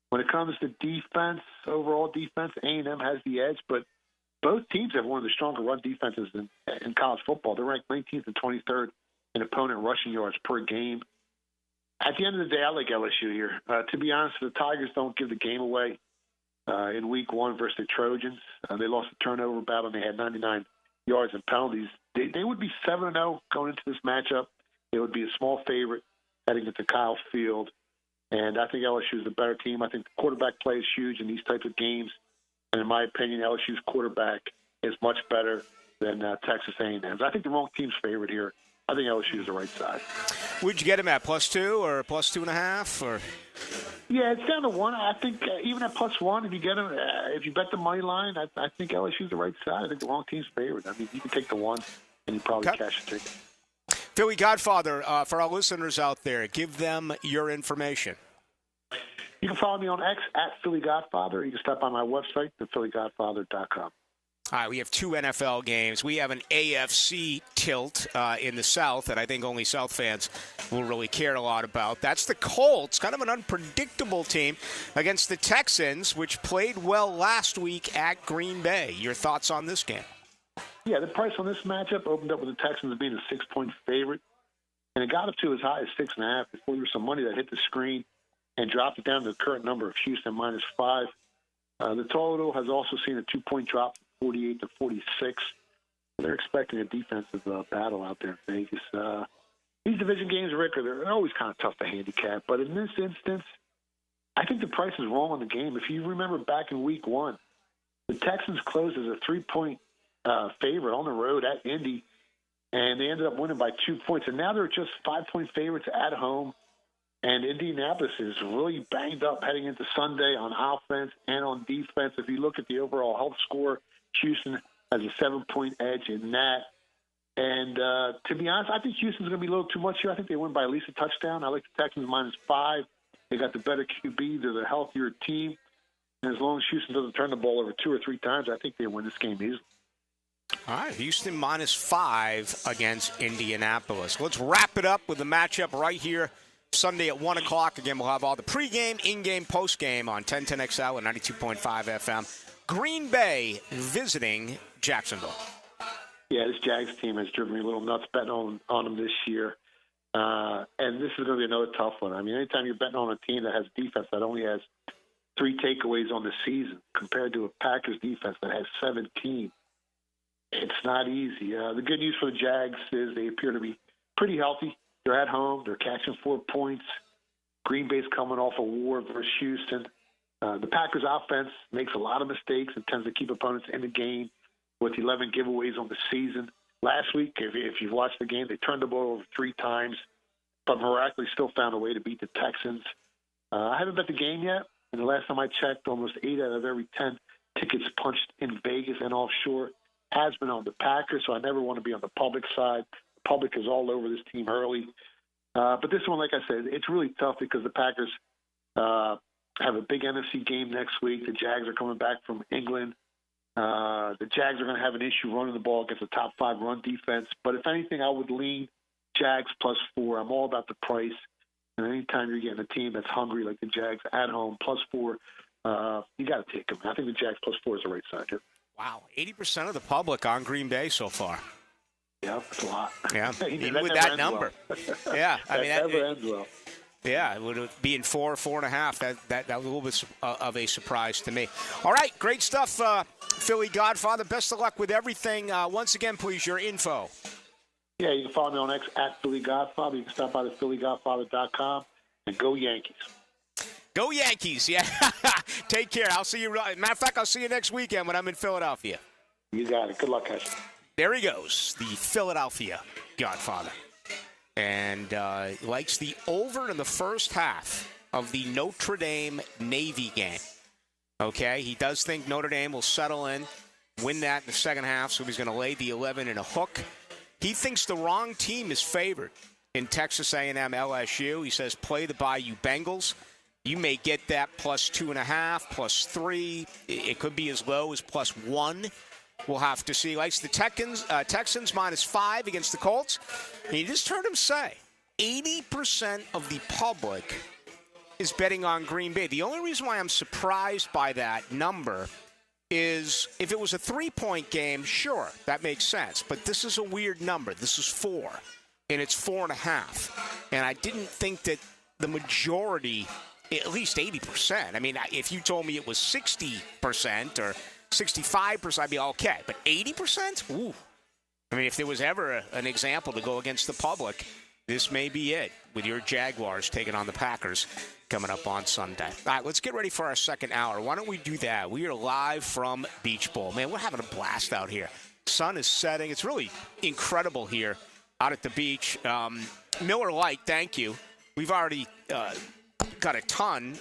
When it comes to defense, overall defense, A&M has the edge, but both teams have one of the stronger run defenses in college football. They're ranked 19th and 23rd in opponent rushing yards per game. At the end of the day, I like LSU here. To be honest, the Tigers don't give the game away. In week 1 versus the Trojans, they lost the turnover battle, and they had 99 yards and penalties. They would be 7-0 going into this matchup. They would be a small favorite heading into Kyle Field, and I think LSU is the better team. I think the quarterback play is huge in these types of games, and in my opinion, LSU's quarterback is much better than Texas A&M's. I think the wrong team's favorite here. I think LSU is the right side. Would you get him at +2 or +2.5 or? Yeah, it's down to 1. I think even at +1, if you get them, if you bet the money line, I think LSU's the right side. I think the wrong team's favorite. I mean, you can take the 1 and you probably cash the ticket. Philly Godfather, for our listeners out there, give them your information. You can follow me on X at Philly Godfather. You can stop by my website, thephillygodfather.com. All right, we have 2 NFL games. We have an AFC tilt in the South that I think only South fans will really care a lot about. That's the Colts, kind of an unpredictable team, against the Texans, which played well last week at Green Bay. Your thoughts on this game? Yeah, the price on this matchup opened up with the Texans being a 6-point favorite, and it got up to as high as 6.5 before there was some money that hit the screen and dropped it down to the current number of Houston -5. The total has also seen a 2-point drop, 48 to 46. They're expecting a defensive battle out there in Vegas. These division games, Rick, they're always kind of tough to handicap. But in this instance, I think the price is wrong on the game. If you remember back in week 1, the Texans closed as a 3-point favorite on the road at Indy, and they ended up winning by 2 points. And now they're just 5-point favorites at home. And Indianapolis is really banged up heading into Sunday on offense and on defense. If you look at the overall health score, Houston has a 7-point edge in that. And to be honest, I think Houston's going to be a little too much here. I think they win by at least a touchdown. I like the Texans -5. They got the better QB. They're the healthier team. And as long as Houston doesn't turn the ball over 2 or 3 times, I think they win this game easily. All right, Houston -5 against Indianapolis. Let's wrap it up with the matchup right here Sunday at 1 o'clock. Again, we'll have all the pregame, in-game, postgame on 1010XL and 92.5 FM. Green Bay visiting Jacksonville. Yeah, this Jags team has driven me a little nuts betting on them this year. And this is going to be another tough one. I mean, anytime you're betting on a team that has defense that only has 3 takeaways on the season compared to a Packers defense that has 17, it's not easy. The good news for the Jags is they appear to be pretty healthy. They're at home. They're catching 4 points. Green Bay's coming off a war versus Houston. The Packers offense makes a lot of mistakes and tends to keep opponents in the game with 11 giveaways on the season. Last week, if you've watched the game, they turned the ball over 3 times, but miraculously still found a way to beat the Texans. I haven't bet the game yet, and the last time I checked, almost 8 out of every 10 tickets punched in Vegas and offshore has been on the Packers, so I never want to be on the public side. The public is all over this team early. But this one, like I said, it's really tough because the Packers have a big NFC game next week. The Jags are coming back from England. The Jags are going to have an issue running the ball against a top 5 run defense. But if anything, I would lean Jags +4. I'm all about the price. And anytime you're getting a team that's hungry like the Jags at home, +4, you got to take them. I think the Jags +4 is the right side here. Wow, 80% of the public on Green Bay so far. Yeah, that's a lot. Yeah, even with never that number. Well. Yeah, I mean, that never ends well. Yeah, it would be in 4.5. That was a little bit of a surprise to me. All right, great stuff, Philly Godfather. Best of luck with everything. Once again, please, your info. Yeah, you can follow me on X at Philly Godfather. You can stop by the PhillyGodfather.com and go Yankees. Go Yankees, yeah. Take care. I'll see you. Matter of fact, I'll see you next weekend when I'm in Philadelphia. You got it. Good luck, guys. There he goes, the Philadelphia Godfather. And likes the over in the first half of the Notre Dame-Navy game. Okay, he does think Notre Dame will settle in, win that in the second half, so he's going to lay the 11 in a hook. He thinks the wrong team is favored in Texas A&M LSU. He says play the Bayou Bengals. You may get that +2.5, +3. It could be as low as +1. We'll have to see. Likes the Texans -5 against the Colts. And you just heard him say 80% of the public is betting on Green Bay. The only reason why I'm surprised by that number is if it was a 3-point game, sure, that makes sense. But this is a weird number. This is 4, and it's 4.5. And I didn't think that the majority, at least 80%. I mean, if you told me it was 60% or 65%, I'd be okay. But 80%? Ooh. I mean, if there was ever an example to go against the public, this may be it with your Jaguars taking on the Packers coming up on Sunday. All right, let's get ready for our second hour. Why don't we do that? We are live from Beach Bowl. Man, we're having a blast out here. Sun is setting. It's really incredible here out at the beach. Miller Lite, thank you. We've already got a ton.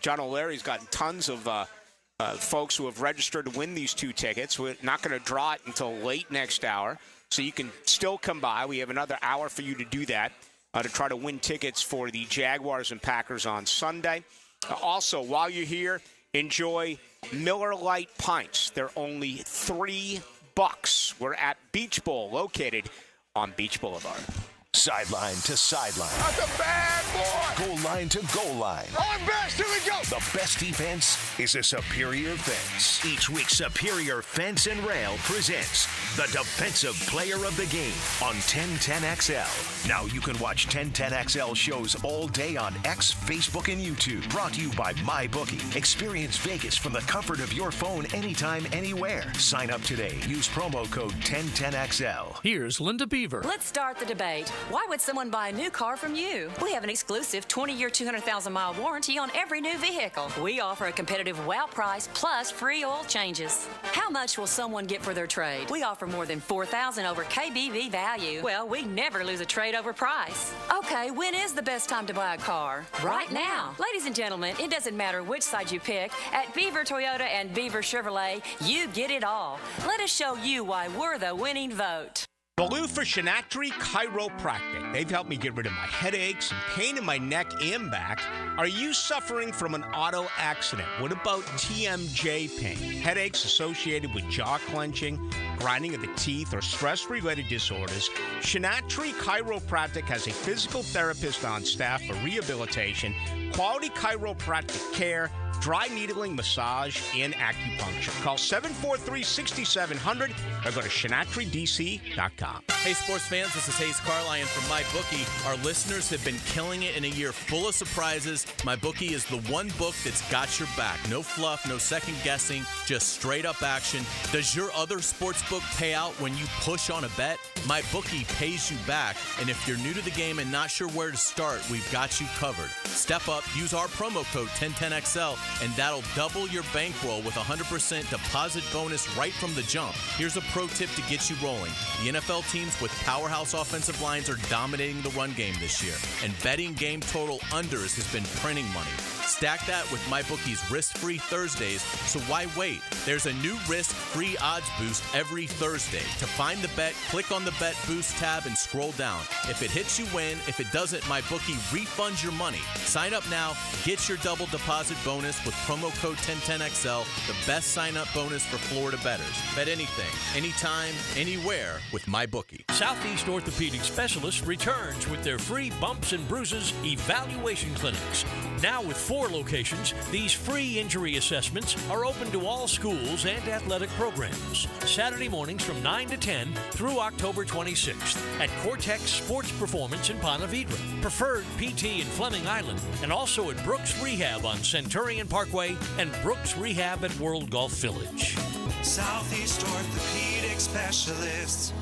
John O'Leary's gotten tons of folks who have registered to win these 2 tickets. We're not going to draw it until late next hour, so you can still come by. We have another hour for you to do that, to try to win tickets for the Jaguars and Packers on Sunday. Also, while you're here, enjoy Miller Lite pints. They're only $3. We're at Beach Bowl, located on Beach Boulevard. Sideline to sideline. That's a bad boy. Goal line to goal line. On best, here we go. The best defense is a superior fence. Each week, Superior Fence and Rail presents the Defensive Player of the Game on 1010XL. Now you can watch 1010XL shows all day on X, Facebook, and YouTube. Brought to you by MyBookie. Experience Vegas from the comfort of your phone anytime, anywhere. Sign up today. Use promo code 1010XL. Here's Linda Beaver. Let's start the debate. Why would someone buy a new car from you? We have an exclusive 20-year, 200,000-mile warranty on every new vehicle. We offer a competitive wow price plus free oil changes. How much will someone get for their trade? We offer more than $4,000 over KBV value. Well, we never lose a trade over price. Okay, when is the best time to buy a car? Right now. Ladies and gentlemen, it doesn't matter which side you pick. At Beaver Toyota and Beaver Chevrolet, you get it all. Let us show you why we're the winning vote. Ballou for Shinatri Chiropractic. They've helped me get rid of my headaches and pain in my neck and back. Are you suffering from an auto accident? What about TMJ pain? Headaches associated with jaw clenching, grinding of the teeth, or stress-related disorders, Shinatri Chiropractic has a physical therapist on staff for rehabilitation, quality chiropractic care, dry needling, massage, and acupuncture. Call 743-6700 or go to ShinatriDC.com. Hey, sports fans, this is Hayes Carlyon from MyBookie. Our listeners have been killing it in a year full of surprises. MyBookie is the one book that's got your back. No fluff, no second guessing, just straight up action. Does your other sports book pay out when you push on a bet? MyBookie pays you back, and if you're new to the game and not sure where to start, we've got you covered. Step up, use our promo code 1010XL, and that'll double your bankroll with 100% deposit bonus right from the jump. Here's a pro tip to get you rolling. The NFL teams with powerhouse offensive lines are dominating the run game this year, and betting game total unders has been printing money. Stack that with MyBookie's risk-free Thursdays, so why wait? There's a new risk-free odds boost every Thursday. To find the bet, click on the Bet Boost tab and scroll down. If it hits, you win. If it doesn't, MyBookie refunds your money. Sign up now. Get your double deposit bonus with promo code 1010XL, the best sign-up bonus for Florida bettors. Bet anything, anytime, anywhere with MyBookie. Southeast Orthopedic Specialists returns with their free bumps and bruises evaluation clinics. Now with 4 locations, these free injury assessments are open to all schools and athletic programs. Saturday mornings from 9 to 10 through October 26th at Cortex Sports Performance in Ponte Vedra, Preferred PT in Fleming Island, and also at Brooks Rehab on Centurion Parkway and Brooks Rehab at World Golf Village. Southeast Orthopedic Specialists.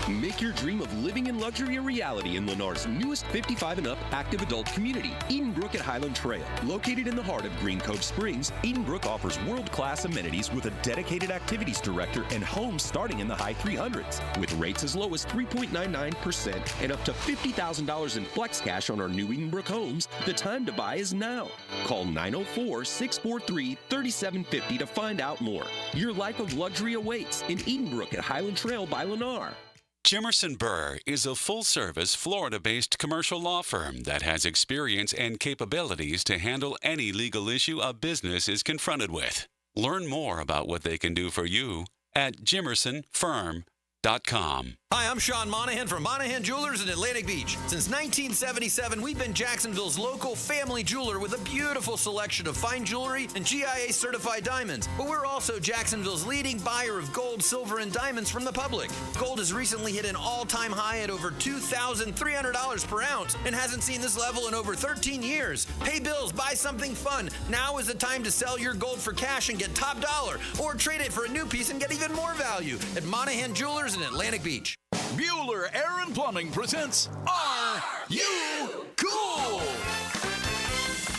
Make your dream of living in luxury a reality in Lennar's newest 55 and up active adult community, Edenbrook at Highland Trail. Located in the heart of Green Cove Springs, Edenbrook offers world-class amenities with a dedicated activities director and homes starting in the high 300s, with rates as low as 3.99% and up to $50,000 in flex cash on our new Edenbrook homes. The time to buy is now. Call 904-643-3750 to find out more. Your life of luxury awaits in Edenbrook at Highland Trail by Lennar. Jimerson Burr is a full-service, Florida-based commercial law firm that has experience and capabilities to handle any legal issue a business is confronted with. Learn more about what they can do for you at jimersonfirm.com. Hi, I'm Sean Monahan from Monahan Jewelers in Atlantic Beach. Since 1977, we've been Jacksonville's local family jeweler with a beautiful selection of fine jewelry and GIA-certified diamonds. But we're also Jacksonville's leading buyer of gold, silver, and diamonds from the public. Gold has recently hit an all-time high at over $2,300 per ounce and hasn't seen this level in over 13 years. Pay bills, buy something fun. Now is the time to sell your gold for cash and get top dollar, or trade it for a new piece and get even more value at Monahan Jewelers in Atlantic Beach. Bueller Air and Plumbing presents Are You Cool?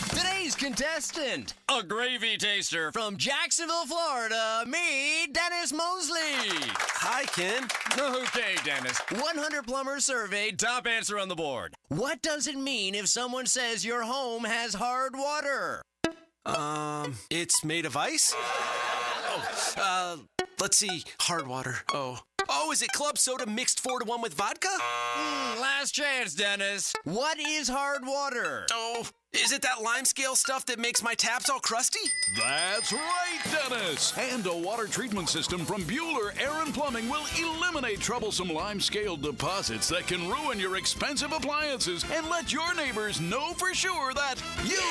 Today's contestant, a gravy taster from Jacksonville, Florida, me, Dennis Mosley. Hi, Ken. Okay, Dennis. 100 plumbers surveyed, top answer on the board. What does it mean if someone says your home has hard water? It's made of ice? Let's see. Hard water. Oh, is it club soda mixed 4-to-1 with vodka? Last chance, Dennis. What is hard water? Oh, is it that lime scale stuff that makes my taps all crusty? That's right, Dennis. And a water treatment system from Bueller Air and Plumbing will eliminate troublesome lime scale deposits that can ruin your expensive appliances and let your neighbors know for sure that you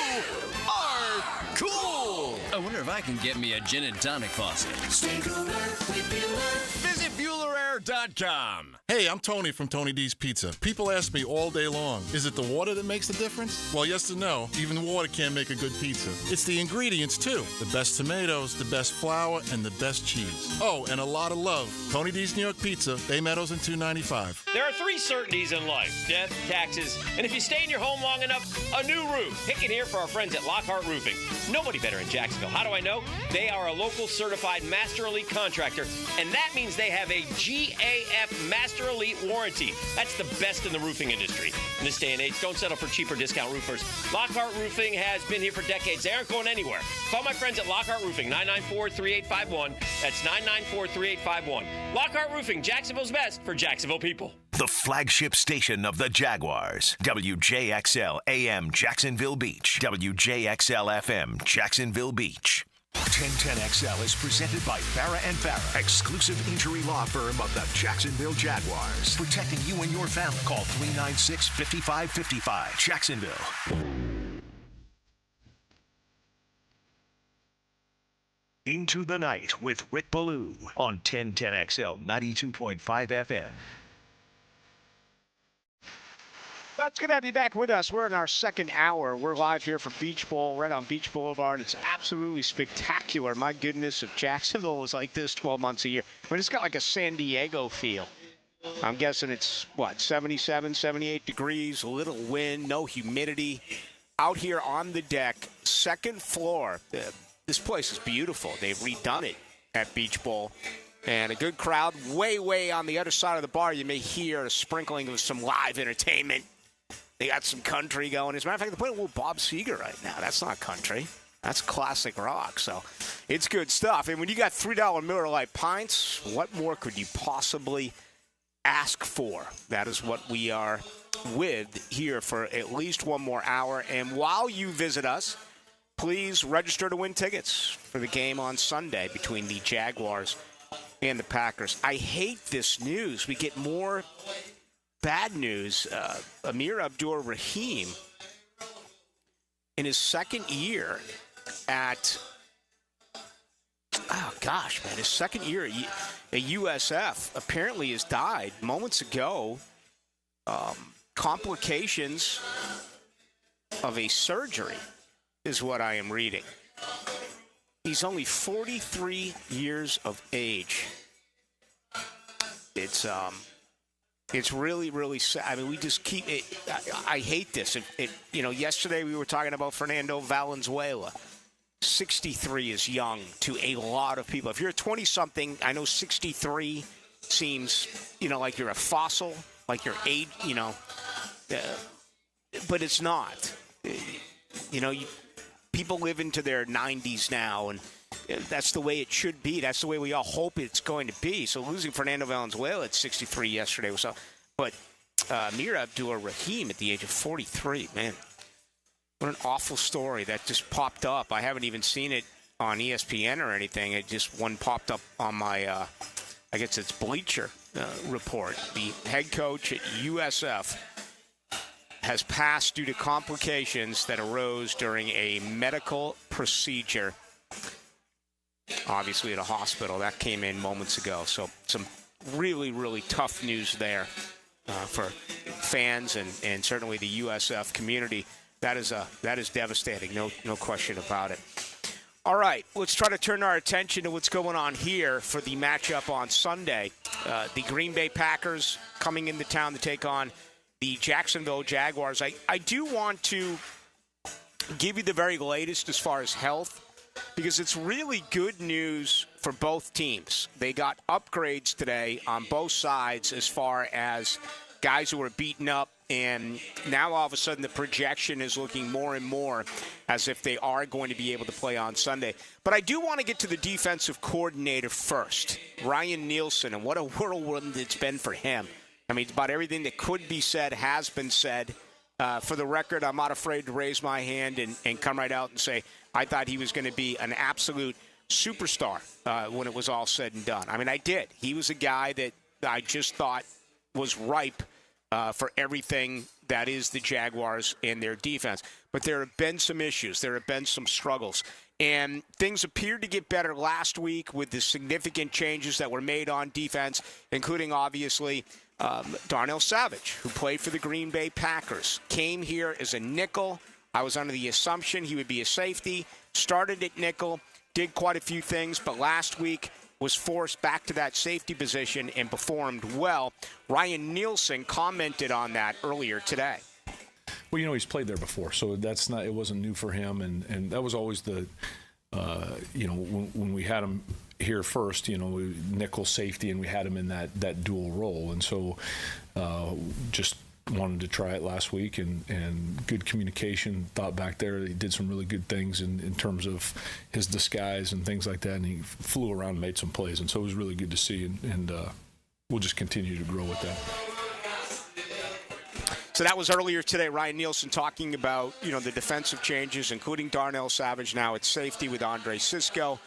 are cool. I wonder if I can get me a gin and tonic faucet. Stay cooler with Bueller. Visit BuellerAir.com. Hey, I'm Tony from Tony D's Pizza. People ask me all day long, is it the water that makes the difference? Well, yes and no. Even water can't make a good pizza. It's the ingredients, too. The best tomatoes, the best flour, and the best cheese. Oh, and a lot of love. Tony D's New York Pizza, Bay Meadows and 295. There are 3 certainties in life: death, taxes, and if you stay in your home long enough, a new roof. Pick it here for our friends at Lockhart Roofing. Nobody better in Jacksonville. How do I know? They are a local certified Master Elite contractor, and that means they have a GAF Master Elite warranty. That's the best in the roofing industry. In this day and age, don't settle for cheaper discount roofers. Lockhart Roofing has been here for decades. They aren't going anywhere. Call my friends at Lockhart Roofing, 994-3851. That's 994-3851. Lockhart Roofing, Jacksonville's best for Jacksonville people. The flagship station of the Jaguars. WJXL AM Jacksonville Beach. WJXL FM Jacksonville Beach. 1010XL is presented by Farah & Farah, exclusive injury law firm of the Jacksonville Jaguars. Protecting you and your family. Call 396-5555. Jacksonville. Into the Night with Rick Ballou on 1010XL 92.5 FM. That's good to have you back with us. We're in our second hour. We're live here from Beach Bowl, right on Beach Boulevard. It's absolutely spectacular. My goodness, if Jacksonville was like this 12 months a year. I mean, it's got like a San Diego feel. I'm guessing it's, 77, 78 degrees, a little wind, no humidity. Out here on the deck, second floor. This place is beautiful. They've redone it at Beach Bowl. And a good crowd. Way on the other side of the bar, you may hear a sprinkling of some live entertainment. They got some country going. As a matter of fact, they're playing a little Bob Seger right now. That's not country. That's classic rock. So it's good stuff. And when you got $3 Miller Lite pints, what more could you possibly ask for? That is what we are with here for at least one more hour. And while you visit us, please register to win tickets for the game on Sunday between the Jaguars and the Packers. I hate this news. We get more bad news. Amir Abdur-Rahim, in his second year at, his second year at USF, apparently has died moments ago. Complications of a surgery is what I am reading. He's only 43 years of age. It's really sad. I mean, we just keep it. I hate this. Yesterday we were talking about Fernando Valenzuela. 63 is young to a lot of people. If you're a 20-something, I know 63 seems, like you're a fossil, like you're age, but it's not. People live into their 90s now, and that's the way it should be. That's the way we all hope it's going to be. So losing Fernando Valenzuela at 63 yesterday was up. But Amir Abdur-Rahim at the age of 43, man, what an awful story that just popped up. I haven't even seen it on ESPN or anything. It just one popped up on my, I guess it's Bleacher Report. The head coach at USF has passed due to complications that arose during a medical procedure, obviously at a hospital. That came in moments ago. So some really tough news there for fans and certainly the USF community. That is devastating, no question about it. All right, let's try to turn our attention to what's going on here for the matchup on Sunday. The Green Bay Packers coming into town to take on the Jacksonville Jaguars. I do want to give you the very latest as far as health, because it's really good news for both teams. They got upgrades today on both sides as far as guys who were beaten up, and now all of a sudden the projection is looking more and more as if they are going to be able to play on Sunday. But I do want to get to the defensive coordinator first, Ryan Nielsen, and what a whirlwind it's been for him. I mean, about everything that could be said has been said. For the record, I'm not afraid to raise my hand and come right out and say I thought he was going to be an absolute superstar when it was all said and done. I mean, I did. He was a guy that I just thought was ripe for everything that is the Jaguars and their defense. But there have been some issues. There have been some struggles. And things appeared to get better last week with the significant changes that were made on defense, including, obviously, Darnell Savage, who played for the Green Bay Packers, came here as a nickel. I was under the assumption he would be a safety, started at nickel, did quite a few things, but last week was forced back to that safety position and performed well. Ryan Nielsen commented on that earlier today. Well, he's played there before, so it wasn't new for him, and that was always the, when we had him here first, nickel safety, and we had him in that dual role, and so just wanted to try it last week, and good communication, thought back there he did some really good things in terms of his disguise and things like that, and he flew around and made some plays, and so it was really good to see, and we'll just continue to grow with that. So that was earlier today. Ryan Nielsen talking about, the defensive changes, including Darnell Savage now at safety with Andre Sisco.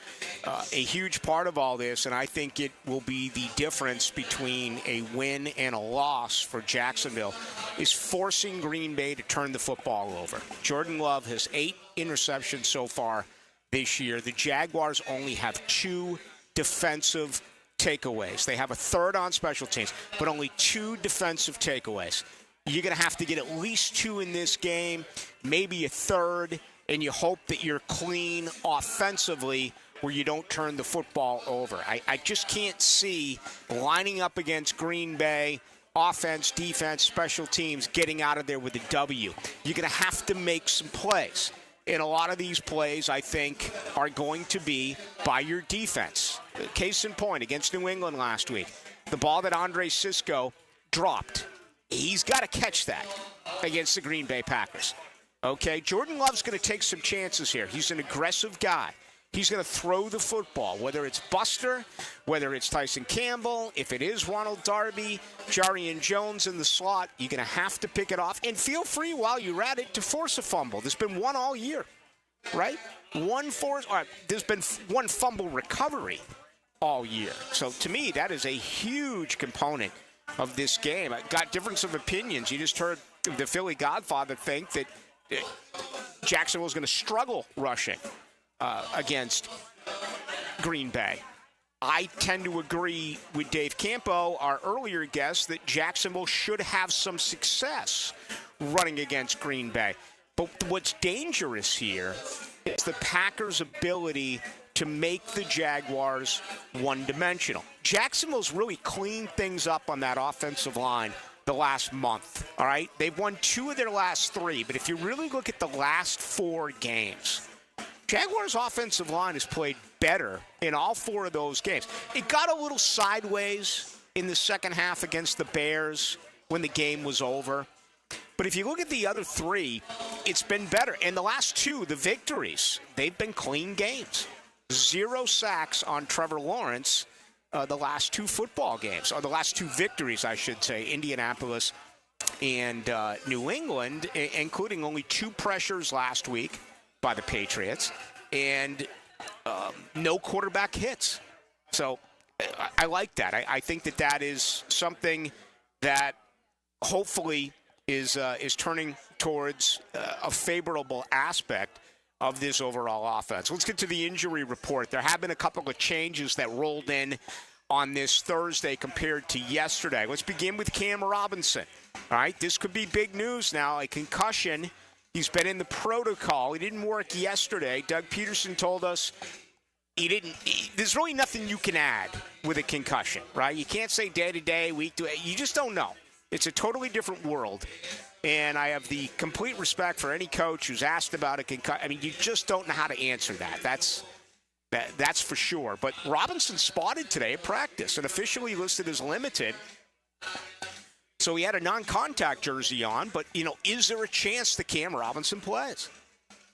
A huge part of all this, and I think it will be the difference between a win and a loss for Jacksonville, is forcing Green Bay to turn the football over. Jordan Love has 8 interceptions so far this year. The Jaguars only have 2 defensive takeaways. They have a third on special teams, but only 2 defensive takeaways. You're going to have to get at least 2 in this game, maybe a third, and you hope that you're clean offensively where you don't turn the football over. I just can't see lining up against Green Bay, offense, defense, special teams, getting out of there with a W. You're going to have to make some plays. And a lot of these plays, I think, are going to be by your defense. Case in point, against New England last week, the ball that Andre Sisco dropped, he's got to catch that against the Green Bay Packers. Okay, Jordan Love's going to take some chances here. He's an aggressive guy. He's going to throw the football, whether it's Buster, whether it's Tyson Campbell, if it is Ronald Darby, Jarian Jones in the slot, you're going to have to pick it off. And feel free while you're at it to force a fumble. There's been one all year, right? There's been one fumble recovery all year. So to me, that is a huge component of this game. I got difference of opinions. You just heard the Philly Godfather think that Jacksonville's going to struggle rushing against Green Bay. I tend to agree with Dave Campo, our earlier guest, that Jacksonville should have some success running against Green Bay. But what's dangerous here is the Packers' ability to make the Jaguars one-dimensional. Jacksonville's really cleaned things up on that offensive line the last month, all right? They've won 2 of their last 3, but if you really look at the last 4 games, Jaguars' offensive line has played better in all 4 of those games. It got a little sideways in the second half against the Bears when the game was over. But if you look at the other 3, it's been better. And the last 2, the victories, they've been clean games. 0 sacks on Trevor Lawrence the last 2 football games, or the last 2 victories, I should say, Indianapolis and New England, including only 2 pressures last week by the Patriots, and no quarterback hits. So I like that. I think that is something that hopefully is turning towards a favorable aspect of this overall offense. Let's get to the injury report. There have been a couple of changes that rolled in on this Thursday compared to yesterday. Let's begin with Cam Robinson. All right, this could be big news now. A concussion. He's been in the protocol. He didn't work yesterday. Doug Peterson told us there's really nothing you can add with a concussion, right? You can't say day to day, week to week. You just don't know. It's a totally different world. And I have the complete respect for any coach who's asked about a concussion. I mean, you just don't know how to answer that. That's for sure. But Robinson spotted today at practice and officially listed as limited. So he had a non-contact jersey on, but, is there a chance that Cam Robinson plays?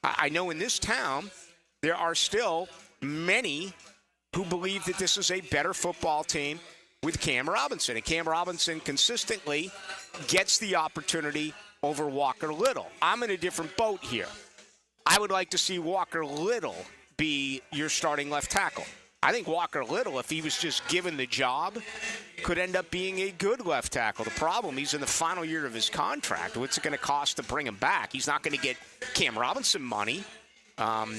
I know in this town there are still many who believe that this is a better football team with Cam Robinson. And Cam Robinson consistently gets the opportunity over Walker Little. I'm in a different boat here. I would like to see Walker Little be your starting left tackle. I think Walker Little, if he was just given the job, could end up being a good left tackle. The problem, he's in the final year of his contract. What's it going to cost to bring him back? He's not going to get Cam Robinson money. I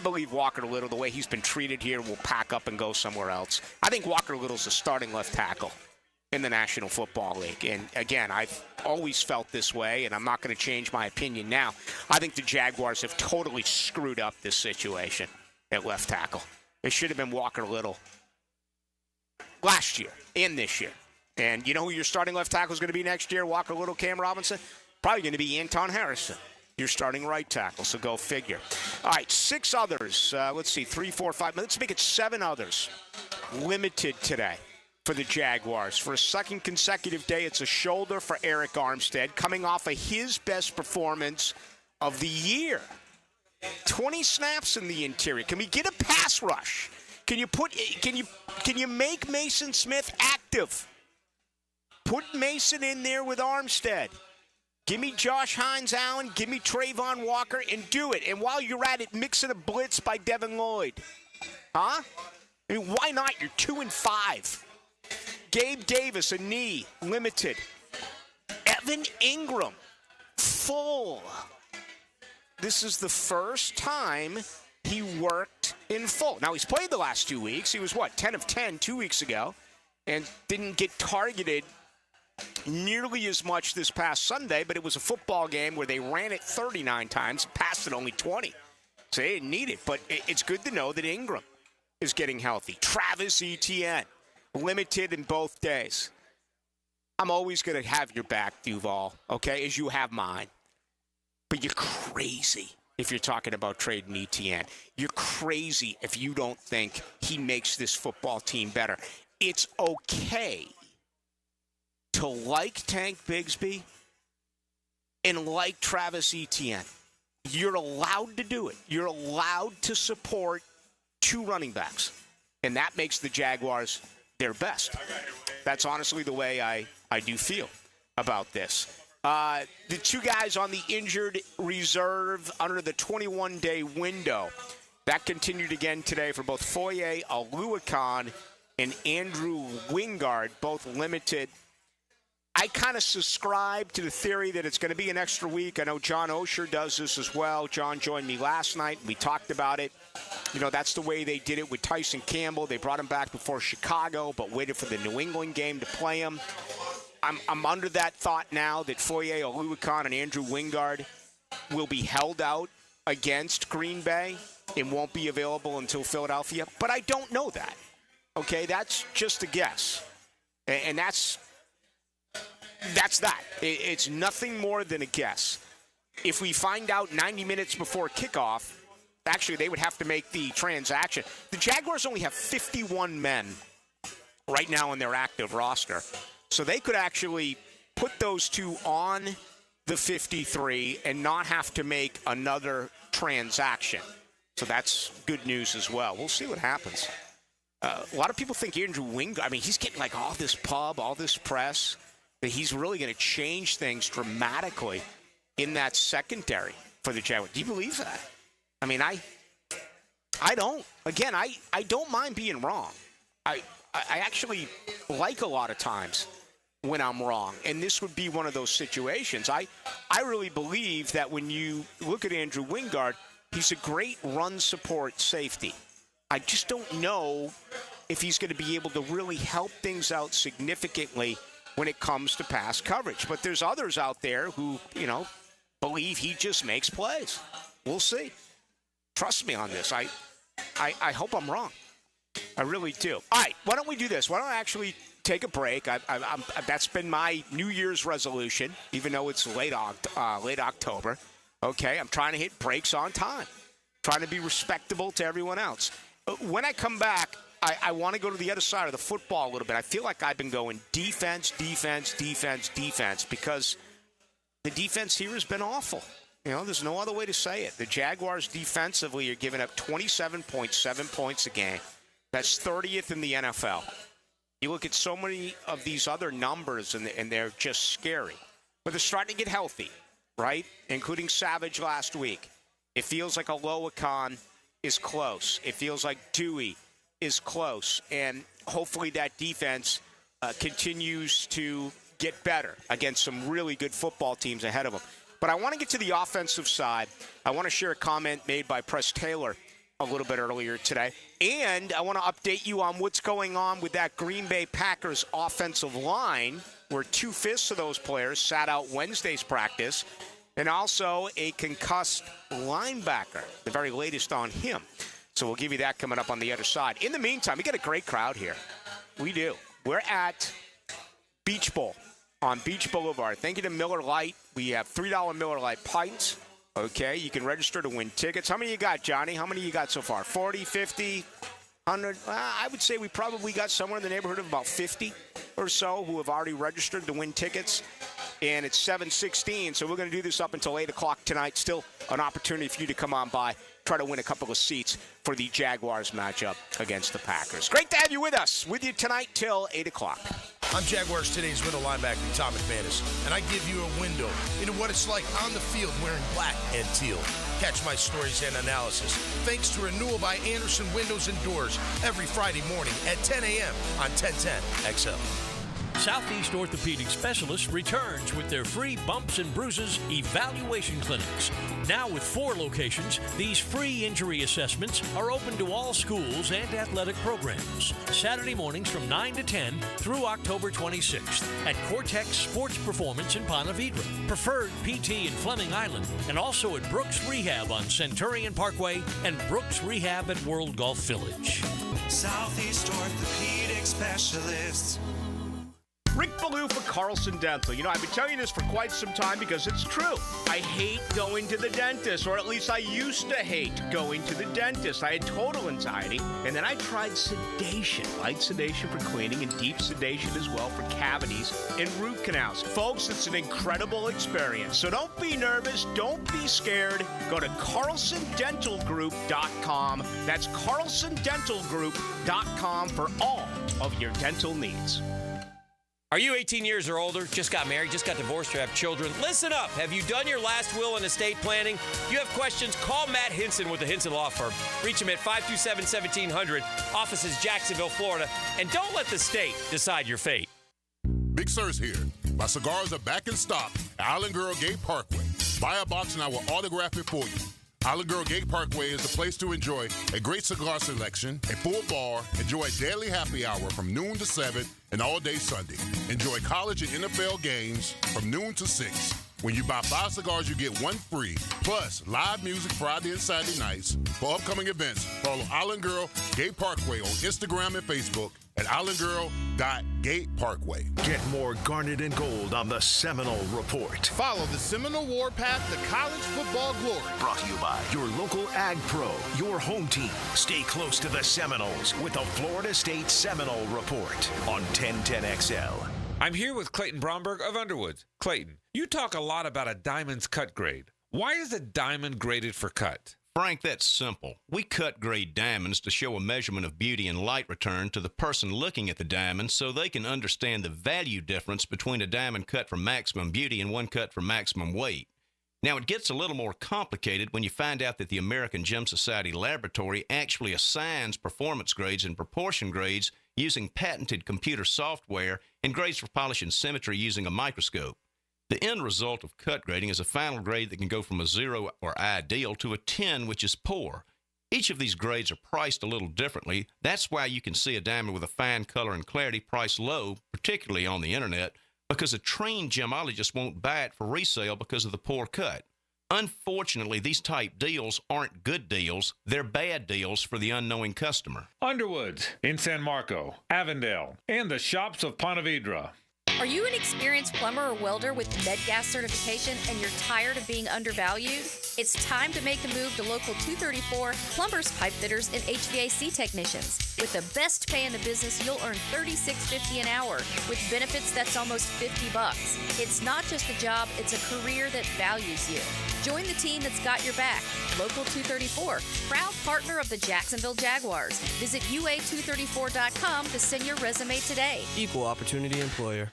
believe Walker Little, the way he's been treated here, will pack up and go somewhere else. I think Walker Little's a starting left tackle in the National Football League. And, again, I've always felt this way, and I'm not going to change my opinion now. I think the Jaguars have totally screwed up this situation at left tackle. It should have been Walker Little last year and this year. And you know who your starting left tackle is going to be next year, Walker Little, Cam Robinson? Probably going to be Anton Harrison, your starting right tackle, so go figure. All right, 6 others. Let's see, 3, 4, 5. Let's make it 7 others limited today for the Jaguars. For a second consecutive day, it's a shoulder for Eric Armstead, coming off of his best performance of the year. 20 snaps in the interior. Can we get a pass rush? Can you make Mason Smith active? Put Mason in there with Armstead. Give me Josh Hines Allen, give me Trayvon Walker, and do it. And while you're at it, mix in a blitz by Devin Lloyd. Huh? I mean, why not? You're 2-5. Gabe Davis, a knee, limited. Evan Ingram, full. This is the first time he worked in full. Now, he's played the last 2 weeks. He was, 10 of 10 2 weeks ago, and didn't get targeted nearly as much this past Sunday, but it was a football game where they ran it 39 times, passed it only 20. So they didn't need it, but it's good to know that Ingram is getting healthy. Travis Etienne, limited in both days. I'm always going to have your back, Duval, okay, as you have mine. But you're crazy if you're talking about trading Etienne. You're crazy if you don't think he makes this football team better. It's okay to like Tank Bigsby and like Travis Etienne. You're allowed to do it. You're allowed to support two running backs. And that makes the Jaguars their best. That's honestly the way I do feel about this. The two guys on the injured reserve under the 21-day window. That continued again today for both Foye Oluokun and Andrew Wingard, both limited. I kind of subscribe to the theory that it's going to be an extra week. I know John Osher does this as well. John joined me last night. We talked about it. You know, that's the way they did it with Tyson Campbell. They brought him back before Chicago, but waited for the New England game to play him. I'm under that thought now that Foye Oluokun and Andrew Wingard will be held out against Green Bay and won't be available until Philadelphia. But I don't know that. Okay, that's just a guess. And that's that. It's nothing more than a guess. If we find out 90 minutes before kickoff, actually they would have to make the transaction. The Jaguars only have 51 men right now in their active roster. So they could actually put those two on the 53 and not have to make another transaction. So that's good news as well. We'll see what happens. A lot of people think Andrew Wingard, I mean, he's getting like all this pub, all this press, that he's really going to change things dramatically in that secondary for the Jaguars. Do you believe that? I mean, I don't. Again, I don't mind being wrong. I actually like a lot of times when I'm wrong, and this would be one of those situations. I really believe that when you look at Andrew Wingard, he's a great run support safety. I just don't know if he's going to be able to really help things out significantly when it comes to pass coverage. But there's others out there who, believe he just makes plays. We'll see. Trust me on this. I hope I'm wrong. I really do. All right, why don't we do this? Why don't I actually take a break? That's been my New Year's resolution, even though it's late October. Okay, I'm trying to hit breaks on time, trying to be respectable to everyone else. When I come back, I want to go to the other side of the football a little bit. I feel like I've been going defense, because the defense here has been awful. There's no other way to say it. The Jaguars defensively are giving up 27.7 points a game. That's 30th in the NFL. You look at so many of these other numbers, and they're just scary. But they're starting to get healthy, right? Including Savage last week. It feels like Oluokun is close. It feels like Dewey is close. And hopefully that defense continues to get better against some really good football teams ahead of them. But I want to get to the offensive side. I want to share a comment made by Press Taylor a little bit earlier today. And I want to update you on what's going on with that Green Bay Packers offensive line, where 2/5 of those players sat out Wednesday's practice, and also a concussed linebacker, the very latest on him. So we'll give you that coming up on the other side. In the meantime, we got a great crowd here. We do. We're at Beach Bowl on Beach Boulevard. Thank you to Miller Lite. We have $3 Miller Lite pints. Okay, you can register to win tickets. How many you got, Johnny? How many you got so far? 40, 50, 100? I would say we probably got somewhere in the neighborhood of about 50 or so who have already registered to win tickets. And it's 7:16, so we're going to do this up until 8 o'clock tonight. Still an opportunity for you to come on by, try to win a couple of seats for the Jaguars matchup against the Packers. Great to have you with us. With you tonight till 8 o'clock. I'm Jaguars Today's middle linebacker, Tom McManus, and I give you a window into what it's like on the field wearing black and teal. Catch my stories and analysis thanks to Renewal by Anderson Windows and Doors every Friday morning at 10 a.m. on 1010 XL. Southeast Orthopedic Specialists returns with their free bumps and bruises evaluation clinics. Now with 4 locations, these free injury assessments are open to all schools and athletic programs. Saturday mornings from 9 to 10 through October 26th at Cortex Sports Performance in Ponte Vedra, Preferred PT in Fleming Island, and also at Brooks Rehab on Centurion Parkway and Brooks Rehab at World Golf Village. Southeast Orthopedic Specialists. Rick Ballou for Carlson Dental. You know, I've been telling you this for quite some time because it's true. I hate going to the dentist, or at least I used to hate going to the dentist. I had total anxiety, and then I tried sedation, light sedation for cleaning and deep sedation as well for cavities and root canals. Folks, it's an incredible experience. So don't be nervous. Don't be scared. Go to carlsondentalgroup.com. That's carlsondentalgroup.com for all of your dental needs. Are you 18 years or older, just got married, just got divorced, or have children? Listen up. Have you done your last will and estate planning? You have questions? Call Matt Hinson with the Hinson Law Firm. Reach him at 527-1700. Office is Jacksonville, Florida. And don't let the state decide your fate. Big Sir's here. My cigars are back in stock at Island Girl Gate Parkway. Buy a box and I will autograph it for you. Island Girl Gate Parkway is the place to enjoy a great cigar selection, a full bar, enjoy a daily happy hour from noon to 7 and all day Sunday. Enjoy college and NFL games from noon to 6. When you buy 5 cigars, you get 1 free. Plus, live music Friday and Saturday nights. For upcoming events, follow Island Girl Gate Parkway on Instagram and Facebook at islandgirl.gateparkway. Get more Garnet and Gold on the Seminole Report. Follow the Seminole War Path to college football glory. Brought to you by your local Ag Pro, your home team. Stay close to the Seminoles with the Florida State Seminole Report on 1010XL. I'm here with Clayton Bromberg of Underwood. Clayton, you talk a lot about a diamond's cut grade. Why is a diamond graded for cut? Frank, that's simple. We cut grade diamonds to show a measurement of beauty and light return to the person looking at the diamond so they can understand the value difference between a diamond cut for maximum beauty and one cut for maximum weight. Now, it gets a little more complicated when you find out that the American Gem Society Laboratory actually assigns performance grades and proportion grades using patented computer software and grades for polish and symmetry using a microscope. The end result of cut grading is a final grade that can go from a 0 or ideal to a 10, which is poor. Each of these grades are priced a little differently. That's why you can see a diamond with a fine color and clarity priced low, particularly on the internet, because a trained gemologist won't buy it for resale because of the poor cut. Unfortunately, these type deals aren't good deals. They're bad deals for the unknowing customer. Underwoods in San Marco, Avondale, and the shops of Ponte Vedra. Are you an experienced plumber or welder with MedGas certification and you're tired of being undervalued? It's time to make the move to Local 234 Plumbers, Pipe Fitters, and HVAC Technicians. With the best pay in the business, you'll earn $36.50 an hour. With benefits, that's almost $50. It's not just a job, it's a career that values you. Join the team that's got your back. Local 234, proud partner of the Jacksonville Jaguars. Visit UA234.com to send your resume today. Equal opportunity employer.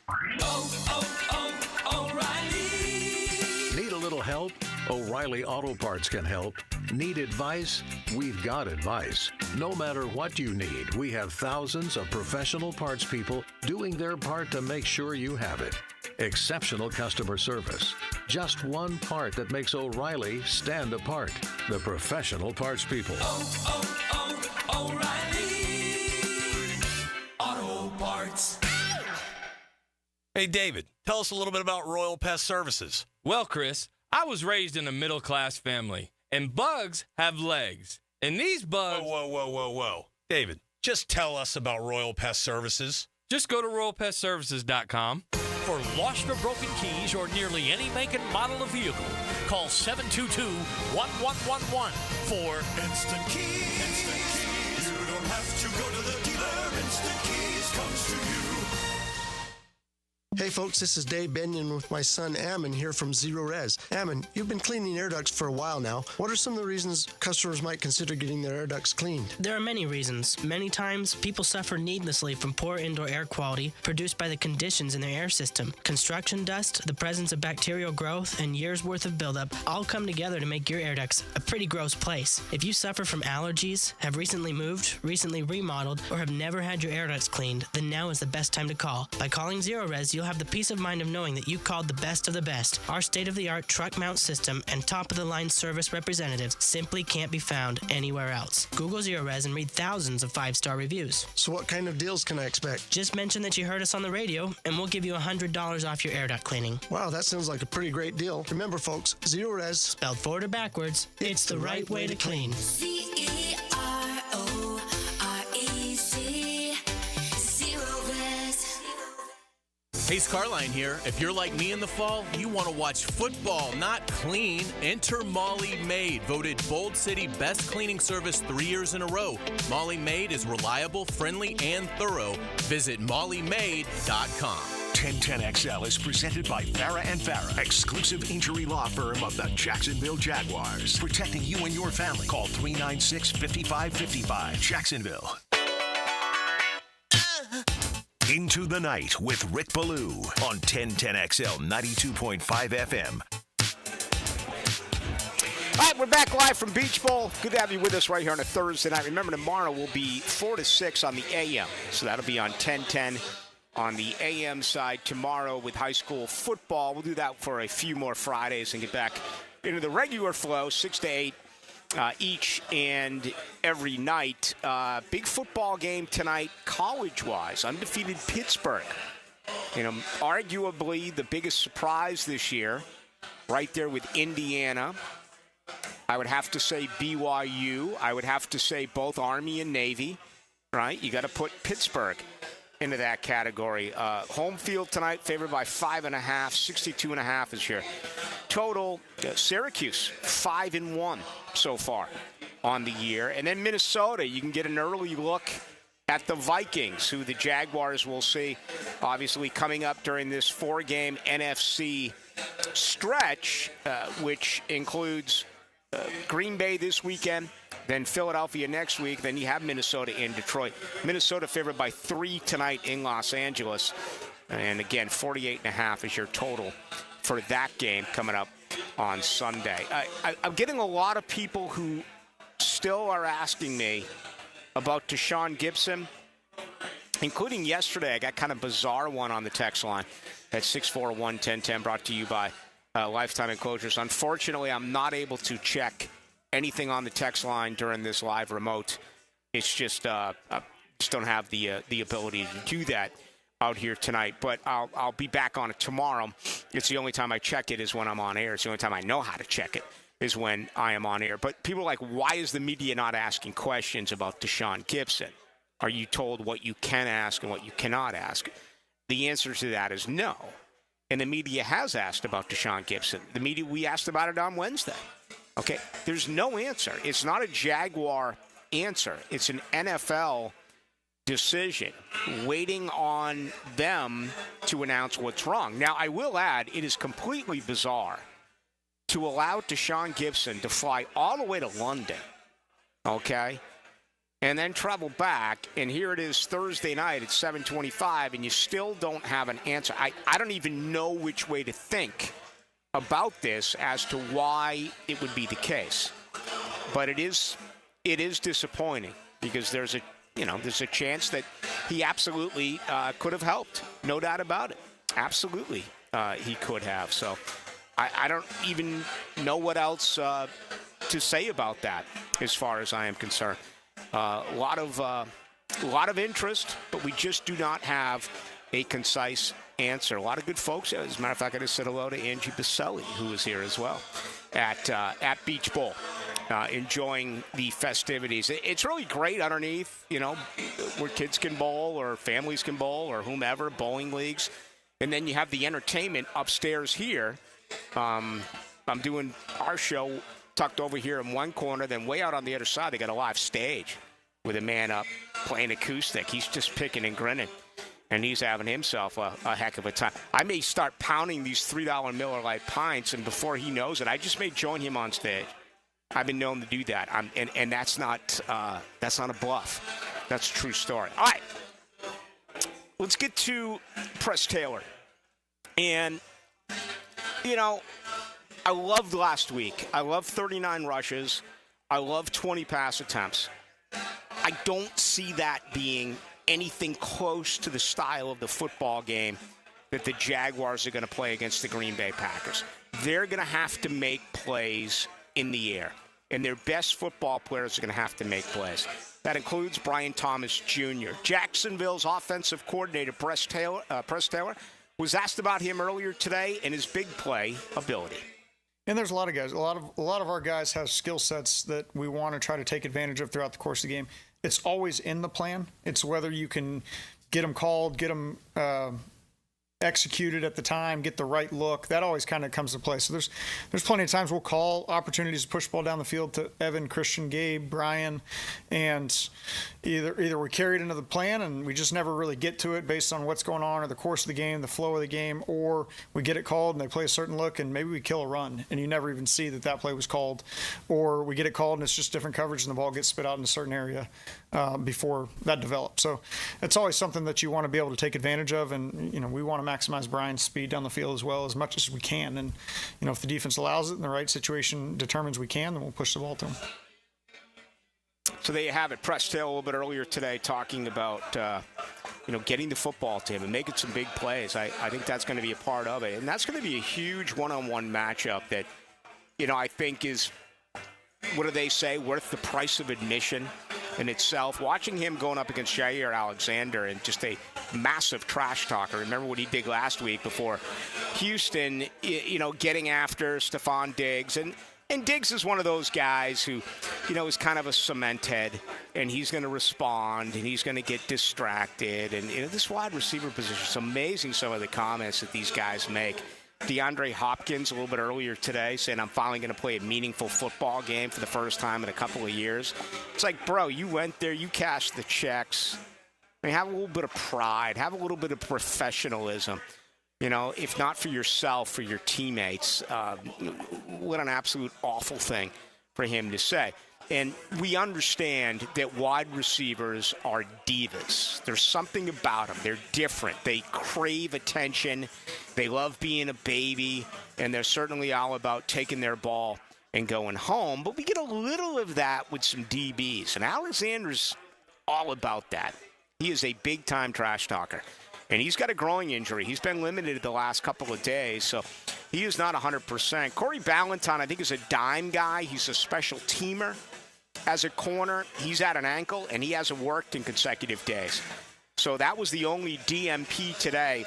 O'Reilly. Need a little help? O'Reilly Auto Parts can help. Need advice? We've got advice. No matter what you need, we have thousands of professional parts people doing their part to make sure you have it. Exceptional customer service. Just one part that makes O'Reilly stand apart. The professional parts people. O'Reilly Auto Parts. Hey, David, tell us a little bit about Royal Pest Services. Well, Chris, I was raised in a middle-class family, and bugs have legs. And these bugs... Whoa. David, just tell us about Royal Pest Services. Just go to royalpestservices.com. For lost or broken keys or nearly any make and model of vehicle, call 722-1111 for Instant Keys. Instant Keys. You don't have to go to the dealer. Instant Keys comes to you. Hey folks, this is Dave Benyon with my son Ammon here from Zero Res. Ammon, you've been cleaning air ducts for a while now. What are some of the reasons customers might consider getting their air ducts cleaned? There are many reasons. Many times, people suffer needlessly from poor indoor air quality produced by the conditions in their air system. Construction dust, the presence of bacterial growth, and years' worth of buildup all come together to make your air ducts a pretty gross place. If you suffer from allergies, have recently moved, recently remodeled, or have never had your air ducts cleaned, then now is the best time to call. By calling Zero Res, you'll have the peace of mind of knowing that you called the best of the best. Our state-of-the-art truck mount system and top-of-the-line service representatives simply can't be found anywhere else. Google Zero Res and read thousands of 5-star reviews. So what kind of deals can I expect? Just mention that you heard us on the radio, and we'll give you $100 off your air duct cleaning. Wow, that sounds like a pretty great deal. Remember, folks, Zero Res, spelled forward or backwards, it's the right way to clean. CEROREC, Zero Res. Hey, Scarline here. If you're like me in the fall, you want to watch football, not clean. Enter Molly Maid, voted Bold City Best Cleaning Service 3 years in a row. Molly Maid is reliable, friendly, and thorough. Visit mollymaid.com. 1010XL is presented by Farah & Farah, exclusive injury law firm of the Jacksonville Jaguars. Protecting you and your family. Call 396-5555. Jacksonville. Into the Night with Rick Ballou on 1010XL 92.5 FM. All right, we're back live from Beach Bowl. Good to have you with us right here on a Thursday night. Remember, tomorrow will be 4 to 6 on the AM. So that'll be on 1010 on the AM side tomorrow with high school football. We'll do that for a few more Fridays and get back into the regular flow, 6 to 8 each and every night. Big football game tonight, college-wise. Undefeated Pittsburgh. Arguably the biggest surprise this year, right there with Indiana. I would have to say BYU. I would have to say both Army and Navy, right? You got to put Pittsburgh into that category. Home field tonight, favored by 5.5. 62.5 is your total. Syracuse, 5-1 so far on the year. And then Minnesota, you can get an early look at the Vikings, who the Jaguars will see, obviously, coming up during this 4-game NFC stretch, which includes Green Bay this weekend, then Philadelphia next week, then you have Minnesota and Detroit. Minnesota favored by 3 tonight in Los Angeles. And again, 48.5 is your total for that game coming up on Sunday. I'm getting a lot of people who still are asking me about Deshaun Gibson, including yesterday. I got kind of bizarre one on the text line at 641-1010, brought to you by Lifetime Enclosures. Unfortunately, I'm not able to check anything on the text line during this live remote. It's just I just don't have the ability to do that out here tonight. But I'll be back on it tomorrow. It's the only time I check it is when I'm on air. It's the only time I know how to check it is when I am on air. But people are like, why is the media not asking questions about Deshaun Gibson? Are you told what you can ask and what you cannot ask? The answer to that is no. And the media has asked about Deshaun Gibson. We asked about it on Wednesday. Okay, there's no answer. It's not a Jaguar answer. It's an NFL decision, waiting on them to announce what's wrong. Now, I will add, it is completely bizarre to allow Deshaun Gibson to fly all the way to London, okay, and then travel back, and here it is Thursday night at 7:25, and you still don't have an answer. I don't even know which way to think about this as to why it would be the case. But it is disappointing because there's a chance that he absolutely could have helped. No doubt about it. Absolutely he could have. So I don't even know what else to say about that as far as I am concerned. A lot of interest, but we just do not have a concise answer. A lot of good folks. As a matter of fact, I just said hello to Angie Baselli, who is here as well at Beach Bowl, enjoying the festivities. It's really great underneath, where kids can bowl or families can bowl or whomever, bowling leagues. And then you have the entertainment upstairs here. I'm doing our show tucked over here in one corner, then way out on the other side, they got a live stage with a man up playing acoustic. He's just picking and grinning and he's having himself a heck of a time. I may start pounding these $3 Miller Lite pints, and before he knows it, I just may join him on stage. I've been known to do that, and that's not a bluff. That's a true story. All right, let's get to Press Taylor. And, I loved last week. I loved 39 rushes. I loved 20 pass attempts. I don't see that being anything close to the style of the football game that the Jaguars are going to play against the Green Bay Packers. They're going to have to make plays in the air, and their best football players are going to have to make plays. That includes Brian Thomas Jr. Jacksonville's offensive coordinator, Press Taylor, was asked about him earlier today and his big play ability. And there's a lot of guys. A lot of our guys have skill sets that we want to try to take advantage of throughout the course of the game. It's always in the plan. It's whether you can get them called, get them executed at the time, get the right look. That always kind of comes to play. So there's plenty of times we'll call opportunities to push the ball down the field to Evan, Christian, Gabe, Brian, and either we carry it into the plan and we just never really get to it based on what's going on or the course of the game, the flow of the game, or we get it called and they play a certain look and maybe we kill a run and you never even see that play was called, or we get it called and it's just different coverage and the ball gets spit out in a certain area before that develops. So it's always something that you want to be able to take advantage of, and we want to maximize Brian's speed down the field as well as much as we can. And if the defense allows it and the right situation determines we can, then we'll push the ball to him. So there you have it. Press Taylor a little bit earlier today talking about getting the football to him and making some big plays. I think that's going to be a part of it, and that's going to be a huge one-on-one matchup that I think is, what do they say, worth the price of admission in itself. Watching him going up against Jair Alexander and just a massive trash talker. Remember what he did last week before Houston, getting after Stephon Diggs. And Diggs is one of those guys who, is kind of a cement head, and he's going to respond, and he's going to get distracted. And this wide receiver position, it's amazing some of the comments that these guys make. DeAndre Hopkins a little bit earlier today saying, I'm finally going to play a meaningful football game for the first time in a couple of years. It's like, bro, you went there, you cashed the checks. I mean, have a little bit of pride, have a little bit of professionalism. If not for yourself, for your teammates. What an absolute awful thing for him to say. And we understand that wide receivers are divas. There's something about them. They're different. They crave attention. They love being a baby. And they're certainly all about taking their ball and going home. But we get a little of that with some DBs. And Alexander's all about that. He is a big-time trash talker. And he's got a growing injury. He's been limited the last couple of days, so he is not 100%. Corey Ballantyne, I think, is a dime guy. He's a special teamer. As a corner, he's at an ankle, and he hasn't worked in consecutive days. So that was the only DMP today